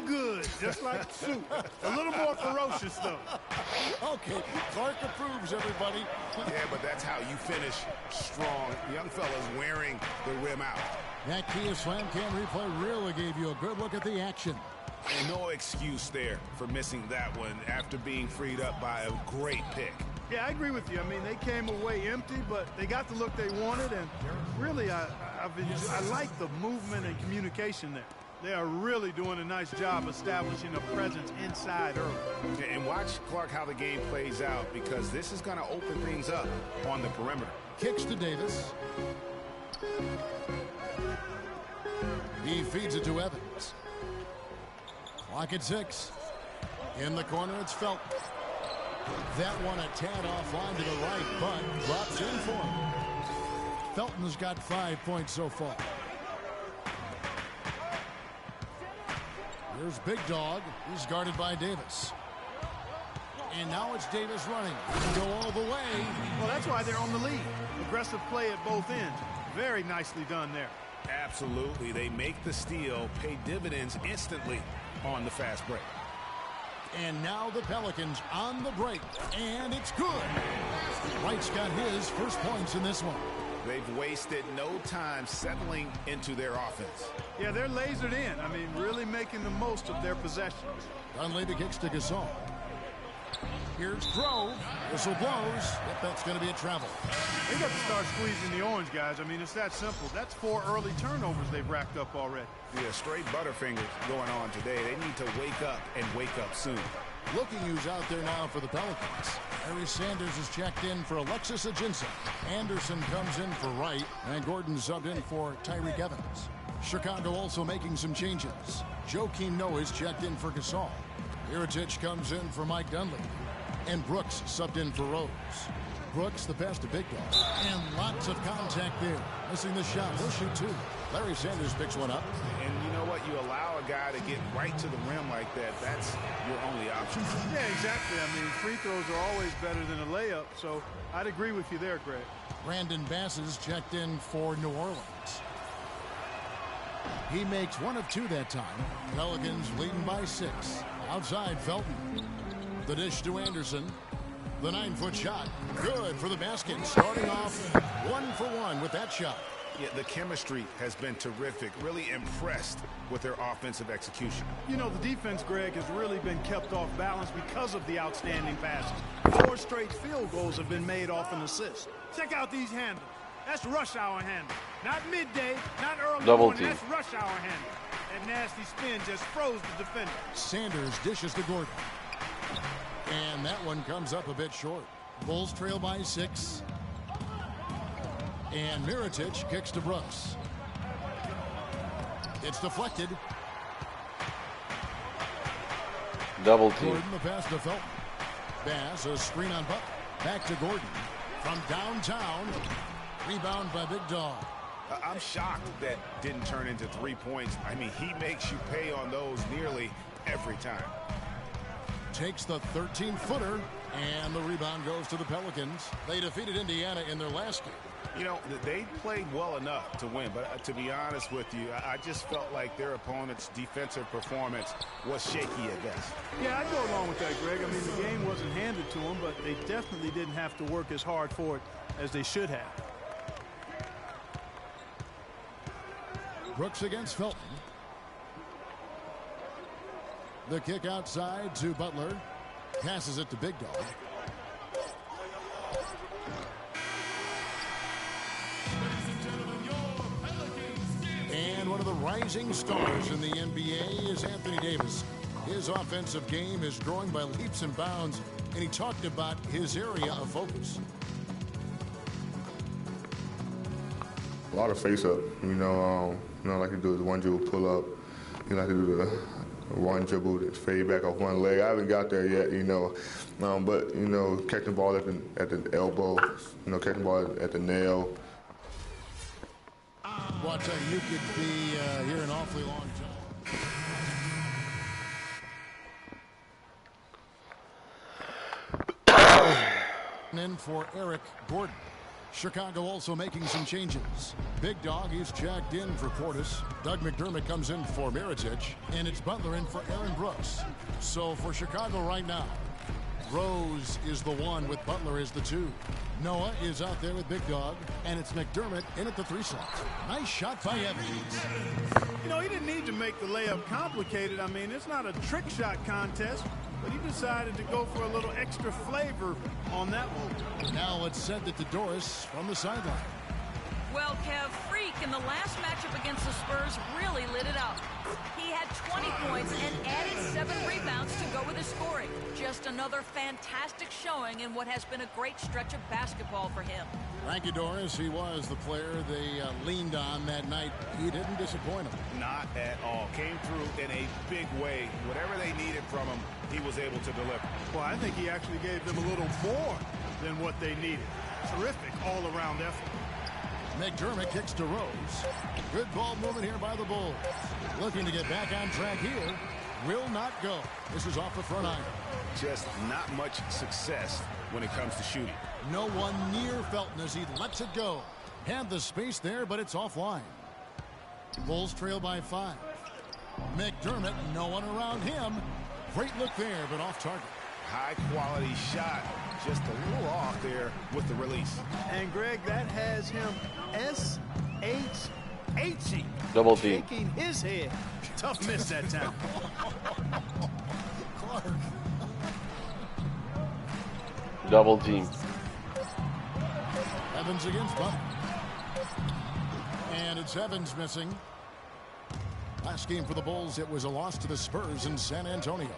Good, just like soup. A little more ferocious, though. Okay, Clark approves, everybody. Yeah, but that's how you finish strong. Young fellas wearing the rim out. That Kia Slam Cam replay really gave you a good look at the action. And no excuse there for missing that one after being freed up by a great pick. Yeah, I agree with you. I mean, they came away empty, but they got the look they wanted, and really, I like the movement and communication there. They are really doing a nice job establishing a presence inside early. And watch, Clark, how the game plays out, because this is going to open things up on the perimeter. Kicks to Davis. He feeds it to Evans. Clock at 6. In the corner, it's Felton. That one a tad offline to the right, but drops in for him. Felton's got 5 points so far. Here's Big Dog. He's guarded by Davis. And now it's Davis running. He can go all the way. Well, that's why they're on the lead. Aggressive play at both ends. Very nicely done there. Absolutely. They make the steal, pay dividends instantly on the fast break. And now the Pelicans on the break. And it's good. Wright's got his first points in this one. They've wasted no time settling into their offense. Yeah, they're lasered in. I mean, really making the most of their possessions. Dunleavy kicks to Gasol. Here's Grove. Whistle blows. Yep, that's going to be a travel. They got to start squeezing the orange, guys. I mean, it's that simple. That's 4 early turnovers they've racked up already. Yeah, straight butterfingers going on today. They need to wake up and wake up soon. Looking who's out there now for the Pelicans. Harry Sanders is checked in for Alexis Ajinça. Anderson comes in for Wright, and Gordon subbed in for Tyreek Evans. Chicago also making some changes. Joakim Noah is checked in for Gasol. Mirotic comes in for Mike Dunleavy. And Brooks subbed in for Rose. Brooks, the pass to Big Dog. And lots of contact there. Missing the shot. He'll shoot two. Larry Sanders picks one up. And you know what? You allow a guy to get right to the rim like that. That's your only option. Yeah, exactly. I mean, free throws are always better than a layup. So I'd agree with you there, Greg. Brandon Bass is checked in for New Orleans. He makes one of two that time. Pelicans leading by 6. Outside, Felton. The dish to Anderson. The 9-foot shot. Good for the basket. Starting off 1 for 1 with that shot. Yeah, the chemistry has been terrific. Really impressed with their offensive execution. You know, the defense, Greg, has really been kept off balance because of the outstanding passes. 4 straight field goals have been made off an assist. Check out these handles. That's rush hour handle. Not midday, not early morning. That's rush hour handle. That nasty spin just froze the defender. Sanders dishes to Gordon. And that one comes up a bit short. Bulls trail by 6. And Mirotic kicks to Brooks. It's deflected. Double team. Gordon, the pass to Felton. Bass, a screen on Buck. Back to Gordon. From downtown. Rebound by Big Dog. I'm shocked that didn't turn into 3 points. I mean, he makes you pay on those nearly every time. Takes the 13-footer, and the rebound goes to the Pelicans. They defeated Indiana in their last game. You know, they played well enough to win, but to be honest with you, I just felt like their opponent's defensive performance was shaky at best. Yeah, I'd go along with that, Greg. I mean, the game wasn't handed to them, but they definitely didn't have to work as hard for it as they should have. Brooks against Felton. The kick outside to Butler. Passes it to Big Dog. And one of the rising stars in the NBA is Anthony Davis. His offensive game is growing by leaps and bounds, and he talked about his area of focus. A lot of face-up, like to do the one dribble pull-up. You like to do the one dribble, fade back off one leg. I haven't got there yet, but catching the ball at the elbow, catching the ball at the nail. Well, I'll tell you, you could be here an awfully long time. In for Eric Gordon. Chicago also making some changes. Big Dog is checked in for Portis. Doug McDermott comes in for Mirotic. And it's Butler in for Aaron Brooks. So for Chicago right now, Rose is the 1 with Butler as the 2. Noah is out there with Big Dog. And it's McDermott in at the 3 slot. Nice shot by Evans. He didn't need to make the layup complicated. I mean, it's not a trick shot contest. But he decided to go for a little extra flavor on that one. Now it's sent it to Doris from the sideline. Well, Kev, Freak in the last matchup against the Spurs really lit it up. He had 20 points and added 7 rebounds to go with his scoring. Just another fantastic showing in what has been a great stretch of basketball for him. Thank you, Doris. He was the player they leaned on that night. He didn't disappoint them. Not at all. Came through in a big way. Whatever they needed from him, he was able to deliver. Well, I think he actually gave them a little more than what they needed. Terrific all-around effort. McDermott kicks to Rose. Good ball movement here by the Bulls. Looking to get back on track here. Will not go. This is off the front iron. Just not much success when it comes to shooting. No one near Felton as he lets it go. Had the space there, but it's offline. Bulls trail by 5. McDermott, no one around him. Great look there, but off target. High quality shot. Just a little off there with the release. And Greg, that has him S-H-H-ing. Double team. Shaking his head. Tough miss that time. Clark. Double team. Evans against Buck. And it's Evans missing. Last game for the Bulls, it was a loss to the Spurs in San Antonio.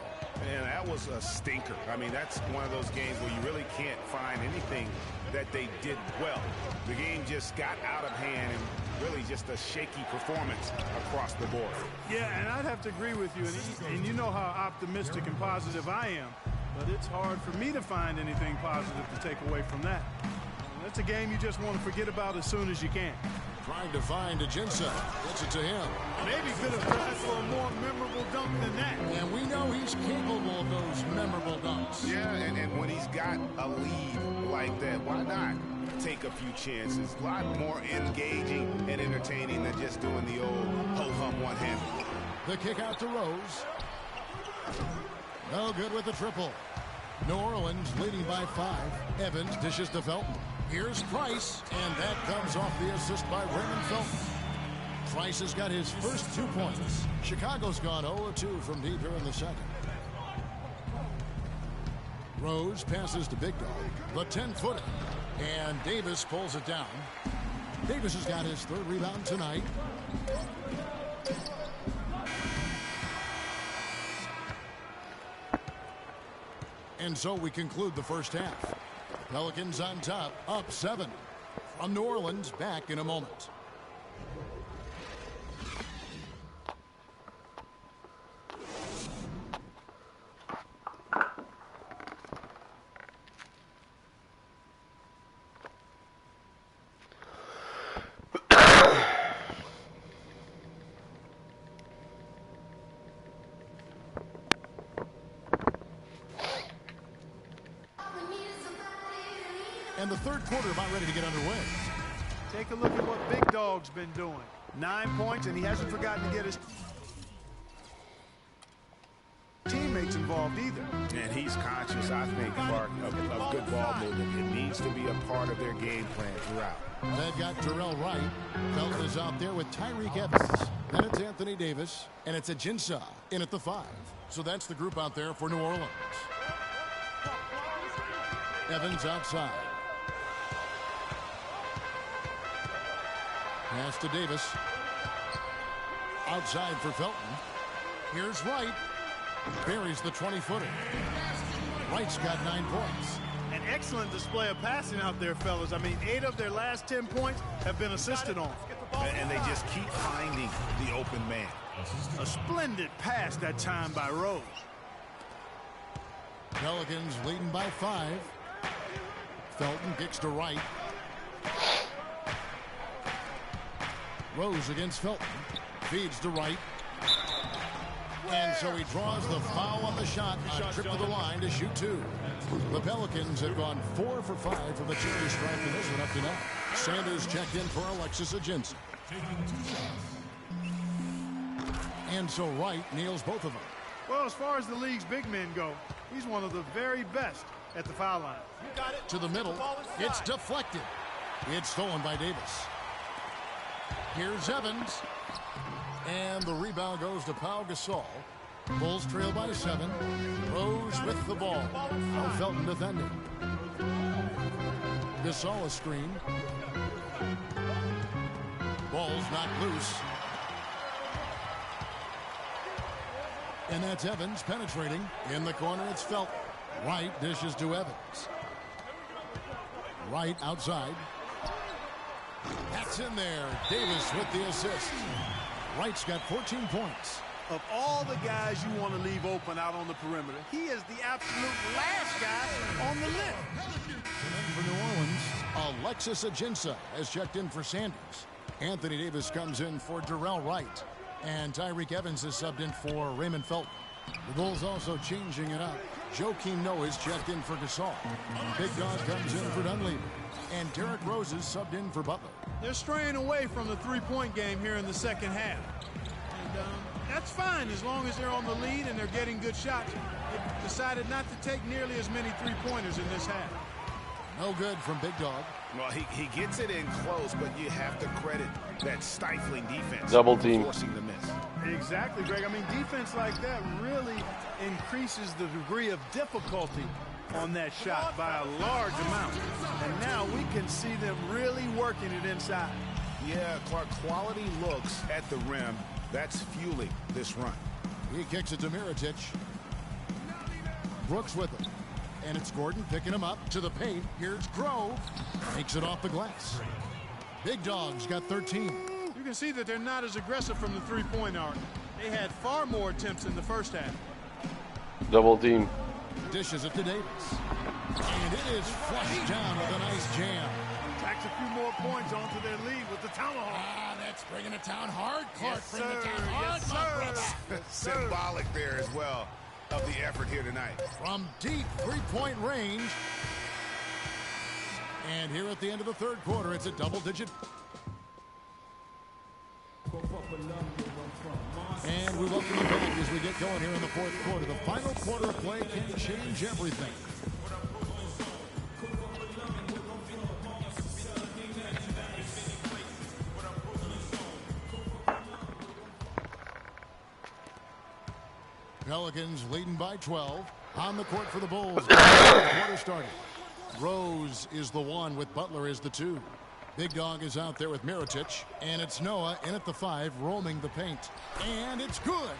And that was a stinker. I mean, that's one of those games where you really can't find anything that they did well. The game just got out of hand and really just a shaky performance across the board. Yeah, and I'd have to agree with you. And you know how optimistic and positive I am. But it's hard for me to find anything positive to take away from that. And that's a game you just want to forget about as soon as you can. Trying to find Ajinça. Gets it to him. Maybe could have tried for a more memorable dunk than that. And we know he's capable of those memorable dunks. Yeah, and when he's got a lead like that, why not take a few chances? A lot more engaging and entertaining than just doing the old ho-hum one-handed. The kick out to Rose. No good with the triple. New Orleans leading by 5. Evans dishes to Felton. Here's Price, and that comes off the assist by Raymond Felton. Price has got his first 2 points. Chicago's gone 0-2 from deep here in the second. Rose passes to Big Dog, the 10-footer, and Davis pulls it down. Davis has got his 3rd rebound tonight. And so we conclude the first half. Pelicans on top, up 7. From New Orleans, back in a moment. And the third quarter about ready to get underway. Take a look at what Big Dog's been doing. 9 points, and he hasn't forgotten to get his teammates involved either. And he's conscious, I think, Clark, of good ball movement. It needs to be a part of their game plan throughout. They've got Darrell Wright. Felton is out there with Tyreek Evans. Then it's Anthony Davis, and it's Ajinça in at the 5. So that's the group out there for New Orleans. Evans outside. Pass to Davis. Outside for Felton. Here's Wright. Buries the 20-footer. Wright's got 9 points. An excellent display of passing out there, fellas. I mean, 8 of their last 10 points have been assisted on. And they just keep finding the open man. A splendid pass that time by Rose. Pelicans leading by 5. Felton kicks to Wright. Rose against Felton. Feeds to Wright. And so he draws the foul on the shot. A trip to the line to shoot 2. The Pelicans have gone 4 for 5 from the cheapest strike in this one up to now. Sanders checked in for Alexis Ajinça. And so Wright nails both of them. Well, as far as the league's big men go, he's one of the very best at the foul line. To the middle. It's deflected. It's stolen by Davis. Here's Evans. And the rebound goes to Pau Gasol. Bulls trail by 7. Rose with the ball. Now Felton defending. Gasol a screen. Ball's not loose. And that's Evans penetrating. In the corner, it's Felton. Wright dishes to Evans. Wright outside. That's in there. Davis with the assist. Wright's got 14 points. Of all the guys you want to leave open out on the perimeter, he is the absolute last guy on the list. And for New Orleans, Alexis Ajinça has checked in for Sanders. Anthony Davis comes in for Darrell Wright. And Tyreek Evans is subbed in for Raymond Felton. The Bulls also changing it up. Joakim Noah is checked in for Gasol. Big Dog comes in for Dunleavy. And Derrick Rose is subbed in for Butler. They're straying away from the three-point game here in the second half. And that's fine as long as they're on the lead and they're getting good shots. They've decided not to take nearly as many three-pointers in this half. No good from Big Dog. Well, he gets it in close, but you have to credit that stifling defense. Double team. Forcing the miss. Exactly, Greg. I mean, defense like that really increases the degree of difficulty on that shot by a large amount. And now we can see them really working it inside. Yeah, Clark, quality looks at the rim. That's fueling this run. He kicks it to Mirotic. Brooks with it. And it's Gordon picking him up to the paint. Here's Grove. Takes it off the glass. Big Dog's got 13. You can see that they're not as aggressive from the three-point arc. They had far more attempts in the first half. Double team. Dishes it to Davis. And it is flushed down with a nice jam. Tacks a few more points onto their lead with the tomahawk. Ah, that's bringing it down hard. Clark, Yes, bring it sir. down hard, Yes, my sir. brother. Yes, sir. Symbolic there as well of the effort here tonight. From deep three-point range. And here at the end of the third quarter, it's a double-digit. And we welcome you back as we get going here in the fourth quarter. The final quarter of play can change everything. Pelicans leading by 12. On the court for the Bulls. Quarter started. Rose is the one with Butler is the two. Big Dog is out there with Mirotic. And it's Noah in at the 5 roaming the paint. And it's good.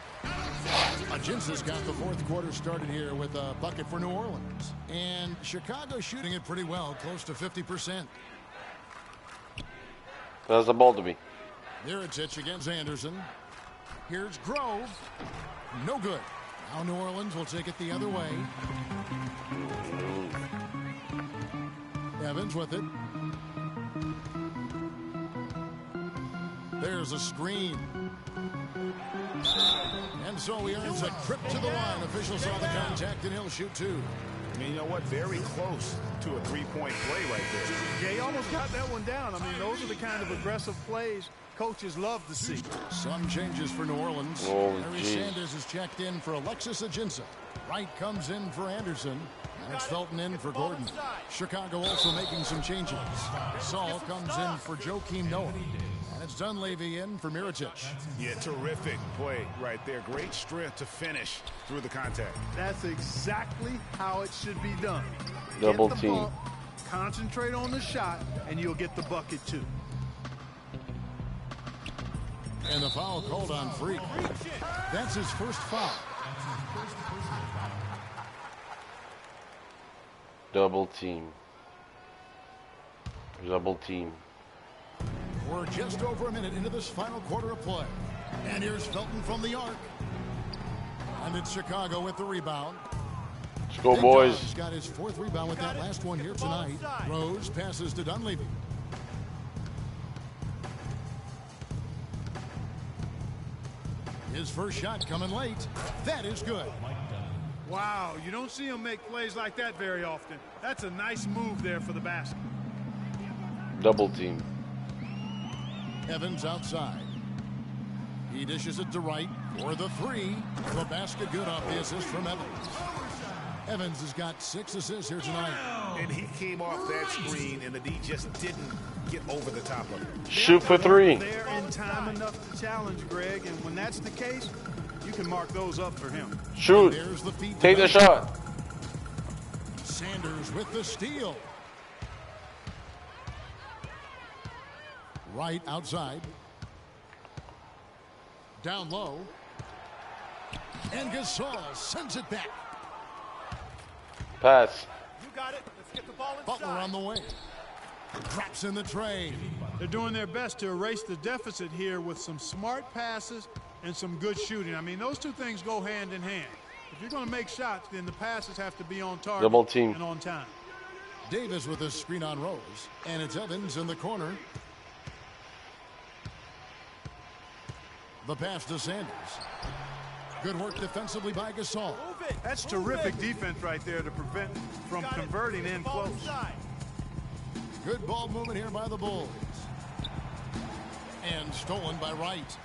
Ajinsa's got the fourth quarter started here with a bucket for New Orleans. And Chicago shooting it pretty well, close to 50%. That's the ball to me. Mirotic against Anderson. Here's Grove. No good. Now New Orleans will take it the other way. Evans with it. There's a screen. And so he earns a trip to the line. Officials saw the contact and he'll shoot two. I mean, you know what? Very close to a three-point play right there. Yeah, he almost got that one down. I mean, those are the kind of aggressive plays coaches love to see. Some changes for New Orleans. Oh, Larry geez. Sanders is checked in for Alexis Ajinça. Wright comes in for Anderson. And it's Felton in for Gordon. Chicago also making some changes. Saul comes in for Joakim Noah. And it's Dunleavy in for Mirotic. Yeah, terrific play right there. Great strength to finish through the contact. That's exactly how it should be done. Double Get the team. bump, concentrate on the shot, and you'll get the bucket too. And the foul called on Freak. That's his first foul. Double team. Double team. We're just over a minute into this final quarter of play. And here's Felton from the arc. And it's Chicago with the rebound. Let's go, Big boys. Dog's got his fourth rebound with that last one here tonight. Rose passes to Dunleavy. His first shot coming late. That is good. Wow, you don't see him make plays like that very often. That's a nice move there for the basket. Double team. Evans outside. He dishes it to Wright for the 3. The basket good off the assist from Evans. Evans has got 6 assists here tonight. And he came off that screen, and the D just didn't get over the top of it. Shoot for 3. They're in time enough to challenge Greg, and when that's the case, you can mark those up for him. Shoot. There's the feed. Take the shot. Sanders with the steal. Wright outside. Down low. And Gasol sends it back. Pass. You got it. Let's get the ball inside. Butler on the way. Drops in the tray. They're doing their best to erase the deficit here with some smart passes and some good shooting. I mean, those two things go hand in hand. If you're going to make shots, then the passes have to be on target Double team. and on time. Davis with a screen on Rose. And it's Evans in the corner. The pass to Sanders. Good work defensively by Gasol. That's terrific defense right there to prevent from converting in close. Good ball movement here by the Bulls. And stolen by Wright.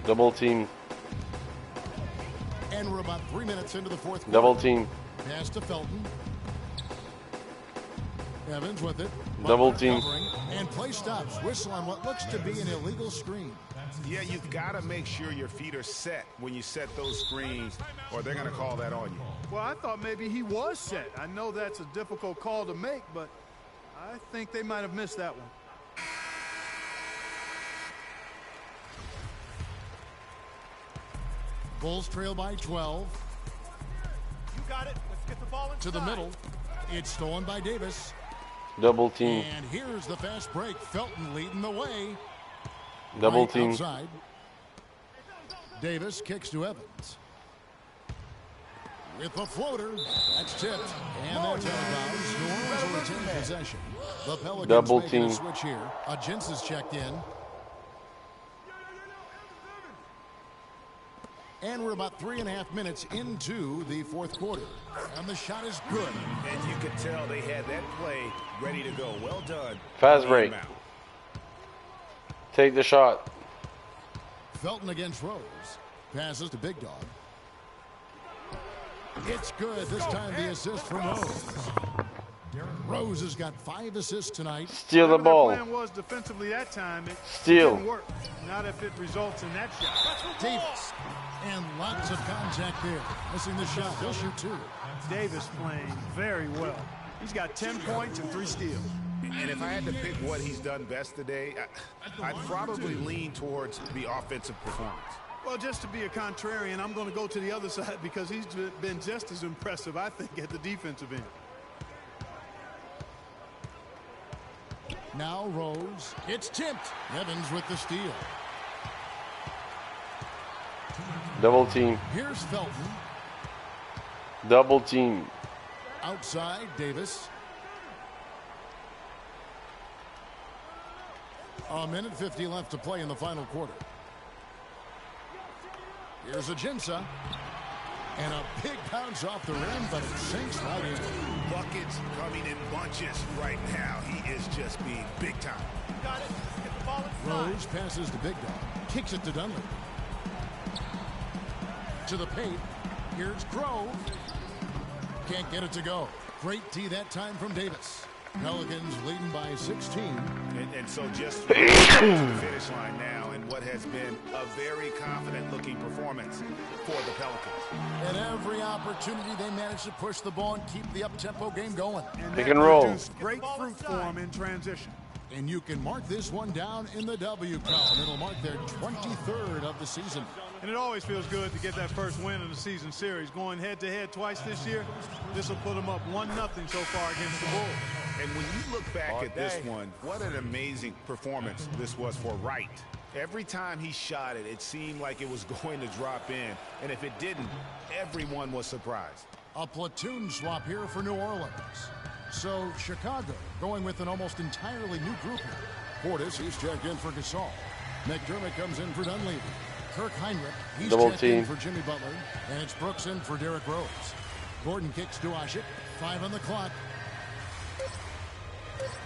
Double team. And we're about 3 minutes into the fourth quarter. Double team. Pass to Felton. Evans with it. Double Butler team. covering, and play stops. Whistle on what looks to be an illegal screen. Yeah, you've got to make sure your feet are set when you set those screens, or they're going to call that on you. Well, I thought maybe he was set. I know that's a difficult call to make, but I think they might have missed that one. Bulls trail by 12. To the middle. It's stolen by Davis. Double team. And here's the fast break. Felton leading the way. Double team. Outside. Davis kicks to Evans. With the floater. That's tipped. And that's out of bounds. New Orleans will retain possession. The Pelicans Double making team. a switch here. Gents is checked in. And we're about 3.5 minutes into the fourth quarter. And the shot is good. And you could tell they had that play ready to go. Well done. Fast break. Take the shot. Felton against Rose. Passes to Big Dog. It's good. This time the assist from Rose. Rose has got 5 assists tonight. Steal the ball. Whatever their plan was defensively that time, it Steal. didn't work. Not if it results in that shot. Davis. And lots of contact there. Missing the shot. He'll shoot 2. Davis playing very well. He's got 10 points and 3 steals. And if I had to pick what he's done best today, I'd probably lean towards the offensive performance. Well, just to be a contrarian, I'm going to go to the other side because he's been just as impressive, I think, at the defensive end. Now Rose. It's tipped. Evans with the steal. Double team. Here's Felton. Double team. Outside, Davis. A minute 50 left to play in the final quarter. Here's Ajinça. And a big bounce off the rim, but it sinks right in. Buckets coming in bunches right now. He is just being big time. Got it. Get the ball inside. Rose passes to Big Dog. Kicks it to Dunley. To the paint. Here's Grove. Can't get it to go. Great D that time from Davis. Pelicans leading by 16. And so just to the finish line now in what has been a very confident-looking performance for the Pelicans. At every opportunity, they managed to push the ball and keep the up-tempo game going. Pick and roll. Great fruit for him in transition. And you can mark this one down in the W column. It'll mark their 23rd of the season. And it always feels good to get that first win in the season series. Going head-to-head twice this year, this will put them up 1-0 so far against the Bulls. And when you look back at this one, what an amazing performance this was for Wright. Every time he shot it, it seemed like it was going to drop in. And if it didn't, everyone was surprised. A platoon swap here for New Orleans. So Chicago going with an almost entirely new group here. Portis, he's checked in for Gasol. McDermott comes in for Dunleavy. Kirk Heinrich, he's Double checked team. in for Jimmy Butler. And it's Brooks in for Derrick Rose. Gordon kicks to Ashik. 5 on the clock.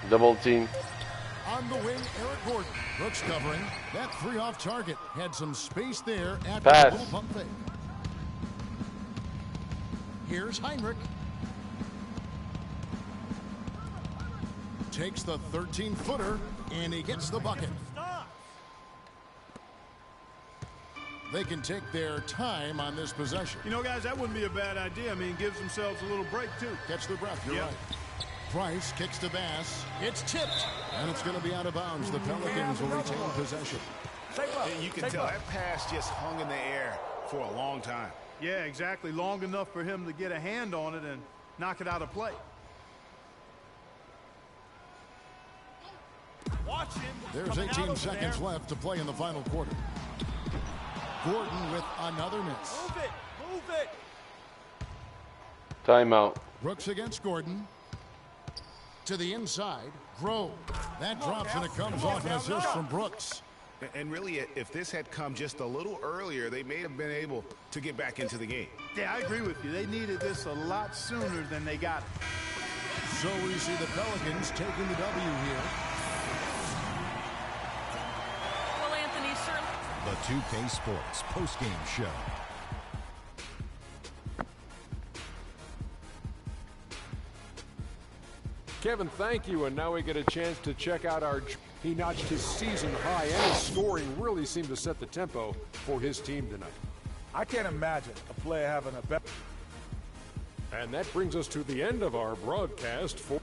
Double team. On the wing, Eric Gordon. Brooks covering. That 3 off target. Had some space there after Pass. a little pump fake. Here's Heinrich. Takes the 13-footer, and he gets the bucket. They can take their time on this possession. You know, guys, that wouldn't be a bad idea. I mean, gives themselves a little break, too. Catch their breath, you're right. Price kicks to Bass. It's tipped. And it's going to be out of bounds. The Pelicans will retain possession. And you can tell that pass just hung in the air for a long time. Yeah, exactly. Long enough for him to get a hand on it and knock it out of play. There's 18 seconds left to play in the final quarter. Gordon with another miss. Move it. Move it. Timeout. Brooks against Gordon. To the inside. Grove. That drops and it comes off an assist from Brooks. And really, if this had come just a little earlier, they may have been able to get back into the game. Yeah, I agree with you. They needed this a lot sooner than they got it. So we see the Pelicans taking the W here. Well, Anthony, certainly. The 2K Sports postgame show. Kevin, thank you. And now we get a chance to check out our... He notched his season high, and his scoring really seemed to set the tempo for his team tonight. I can't imagine a player having a better... And that brings us to the end of our broadcast for...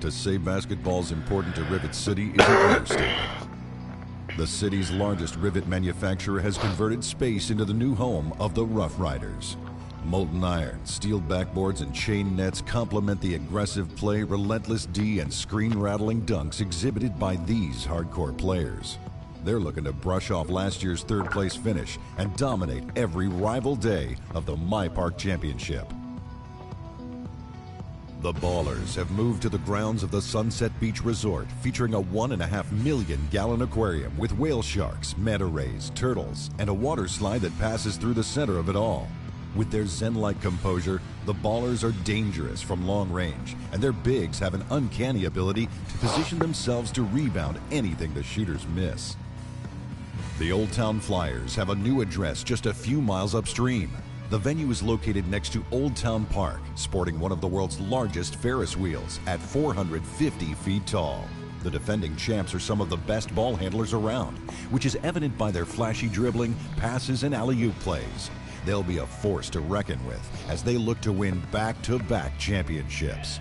To say basketball's important to Rivet City is an understatement. The city's largest rivet manufacturer has converted space into the new home of the Rough Riders. Molten iron, steel backboards, and chain nets complement the aggressive play, relentless D, and screen-rattling dunks exhibited by these hardcore players. They're looking to brush off last year's third-place finish and dominate every rival day of the My Park Championship. The Ballers have moved to the grounds of the Sunset Beach Resort, featuring a 1.5 million gallon aquarium with whale sharks, manta rays, turtles, and a water slide that passes through the center of it all. With their zen-like composure, the Ballers are dangerous from long range, and their bigs have an uncanny ability to position themselves to rebound anything the shooters miss. The Old Town Flyers have a new address just a few miles upstream. The venue is located next to Old Town Park, sporting one of the world's largest Ferris wheels at 450 feet tall. The defending champs are some of the best ball handlers around, which is evident by their flashy dribbling, passes, and alley-oop plays. They'll be a force to reckon with as they look to win back-to-back championships.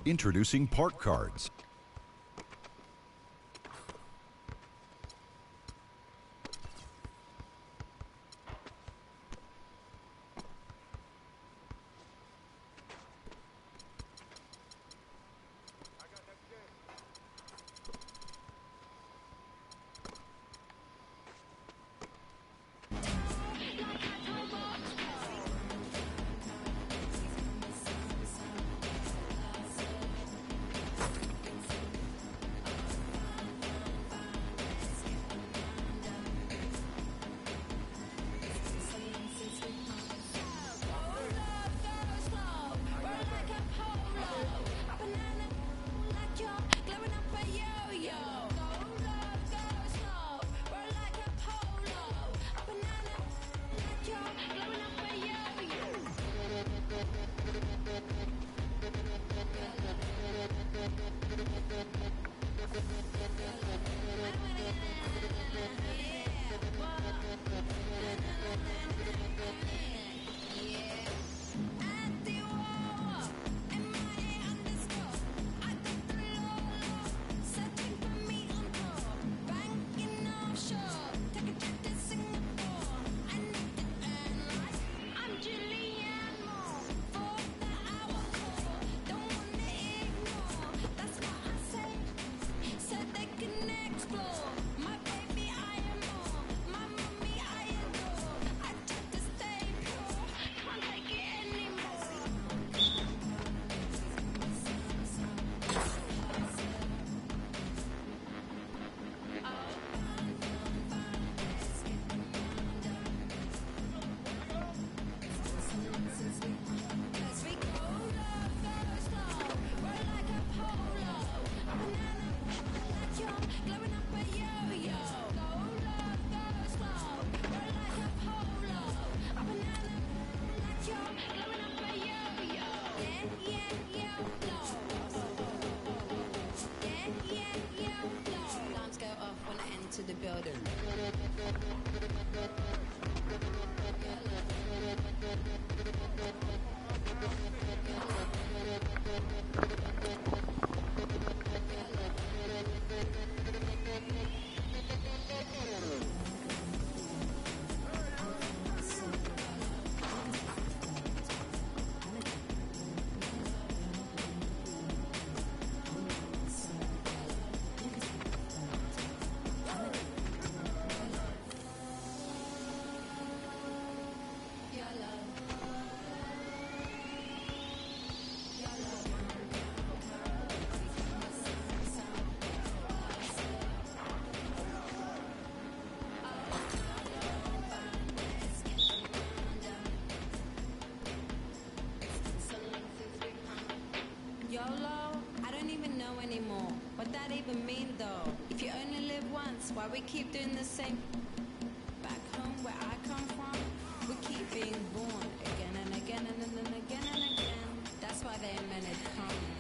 Introducing Park Cards. YOLO? I don't even know anymore. What that even mean though? If you only live once, why we keep doing the same? Back home where I come from, we keep being born again and again and then again and again. That's why they invented come again.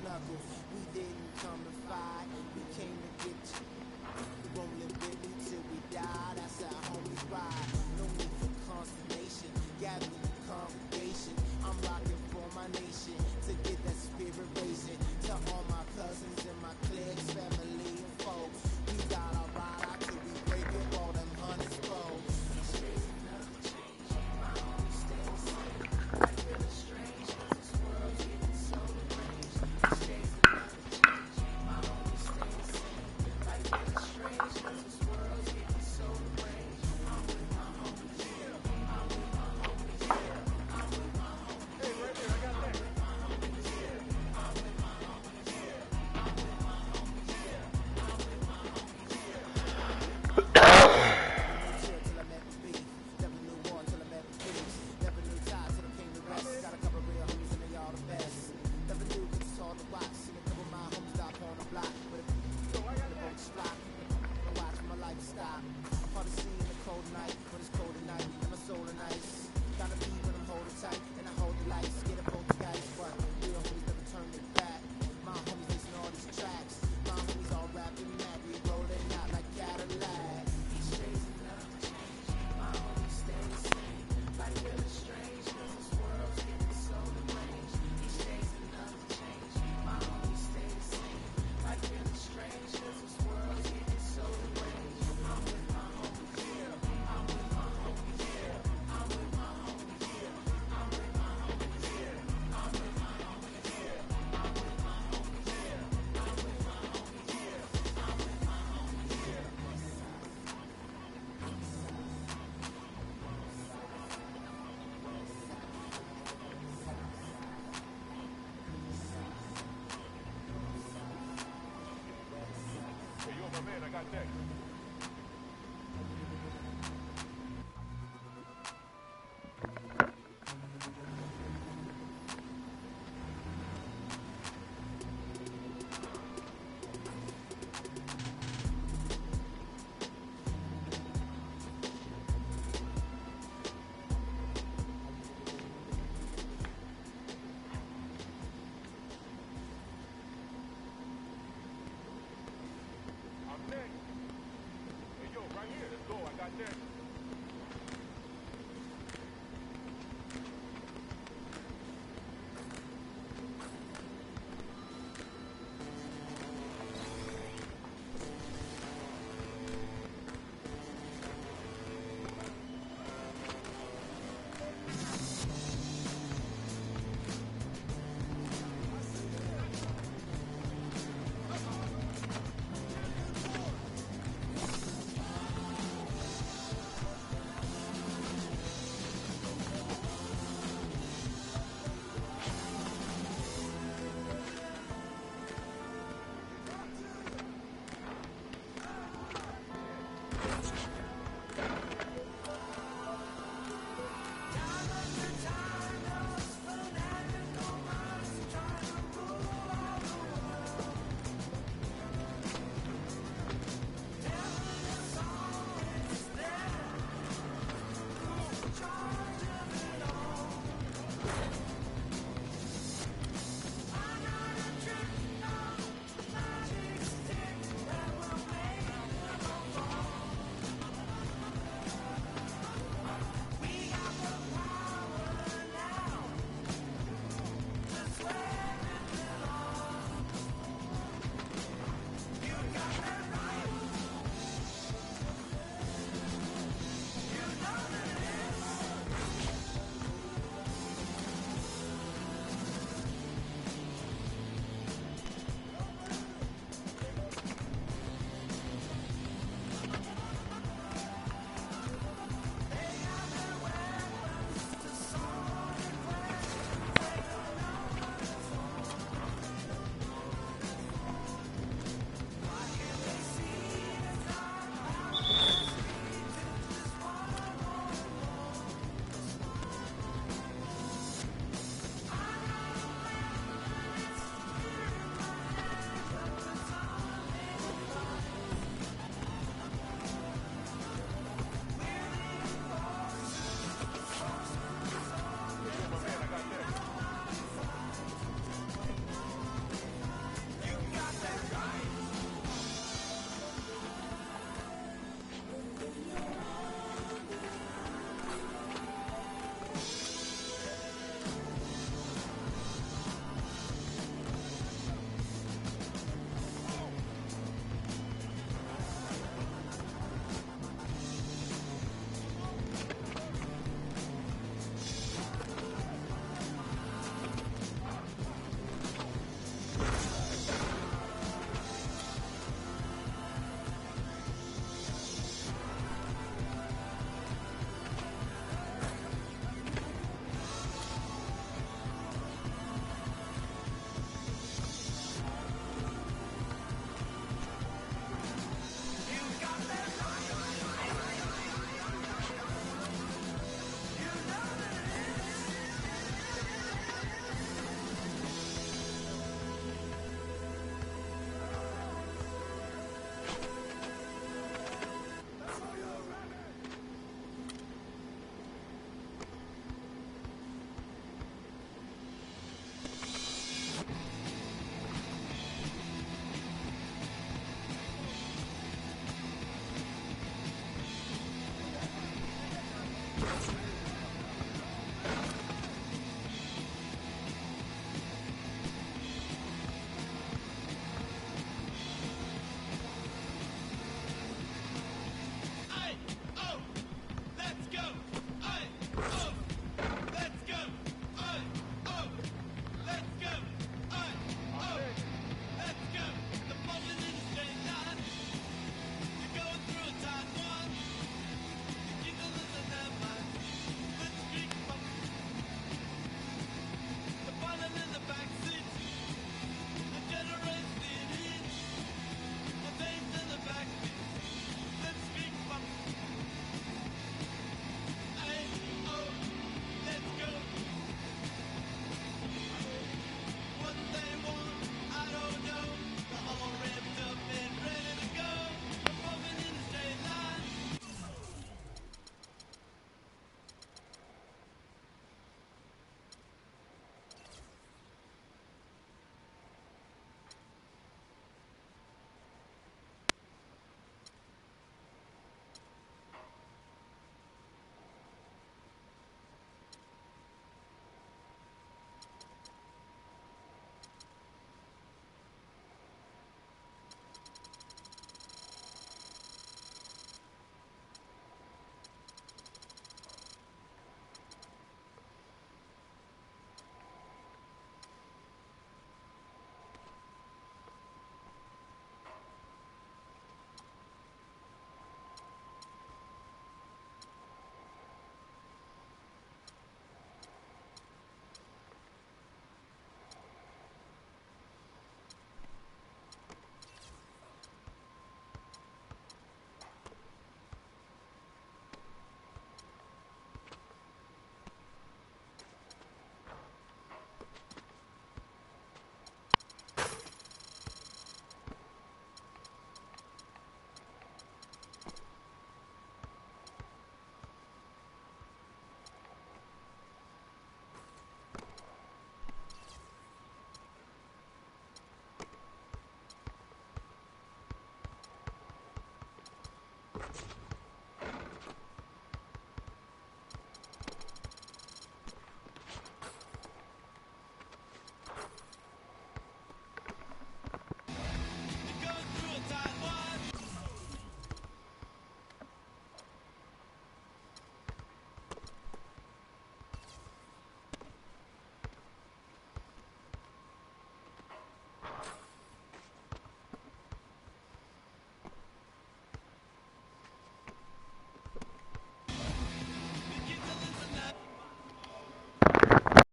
knuckles. We didn't come to fight, we came to get you. We won't live with me till we die, that's how homies ride. No need for consternation, gathering the congregation. I'm rocking for my nation, to get that spirit raising. To all my cousins and my cliques, family and folks. We got our ride out till we break it, all them hundreds close. Hey, yo, my man, I got that.